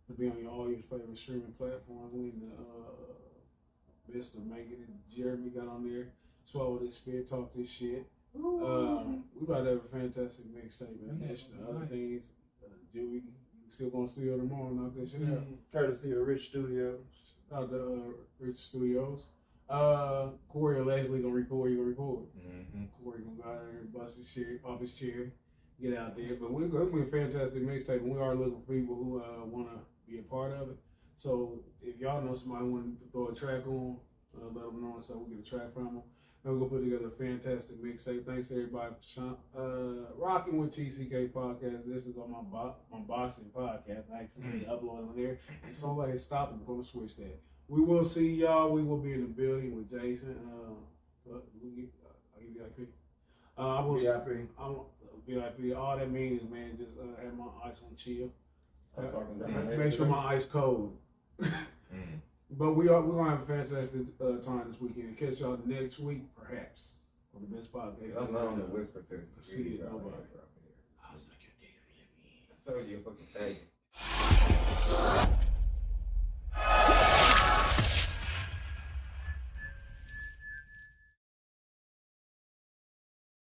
It'll be on all your favorite streaming platforms. We in the midst of making it. Jeremy got on there, swallow this spit, talk this shit. We about to have a fantastic mixtape. In addition to other things, Dewey still going to studio tomorrow, knock that shit out. Courtesy of Rich Studio. Out the Rich Studios. Corey and Leslie gonna record. You gonna record. Corey gonna go out there and bust his chair, pop his chair, get out there. But we're gonna be a fantastic mixtape, and we are looking for people who want to be a part of it. So if y'all know somebody want to throw a track on, let them know so we get a track from them. And we're gonna put together a fantastic mixtape. Thanks to everybody for rocking with TCK Podcast. This is on my boxing podcast. I accidentally uploaded on there, and somebody stopped and gonna switch that. We will see y'all. We will be in the building with Jason. I'll give you VIP. I will VIP. I'm VIP. All that means is, man, just have my ice on chill. Make sure my ice cold. But we're gonna have a fantastic time this weekend. Catch y'all next week, perhaps, on the best podcast. I'm not gonna whisper to the See it, security. nobody. I told you a fucking faggot.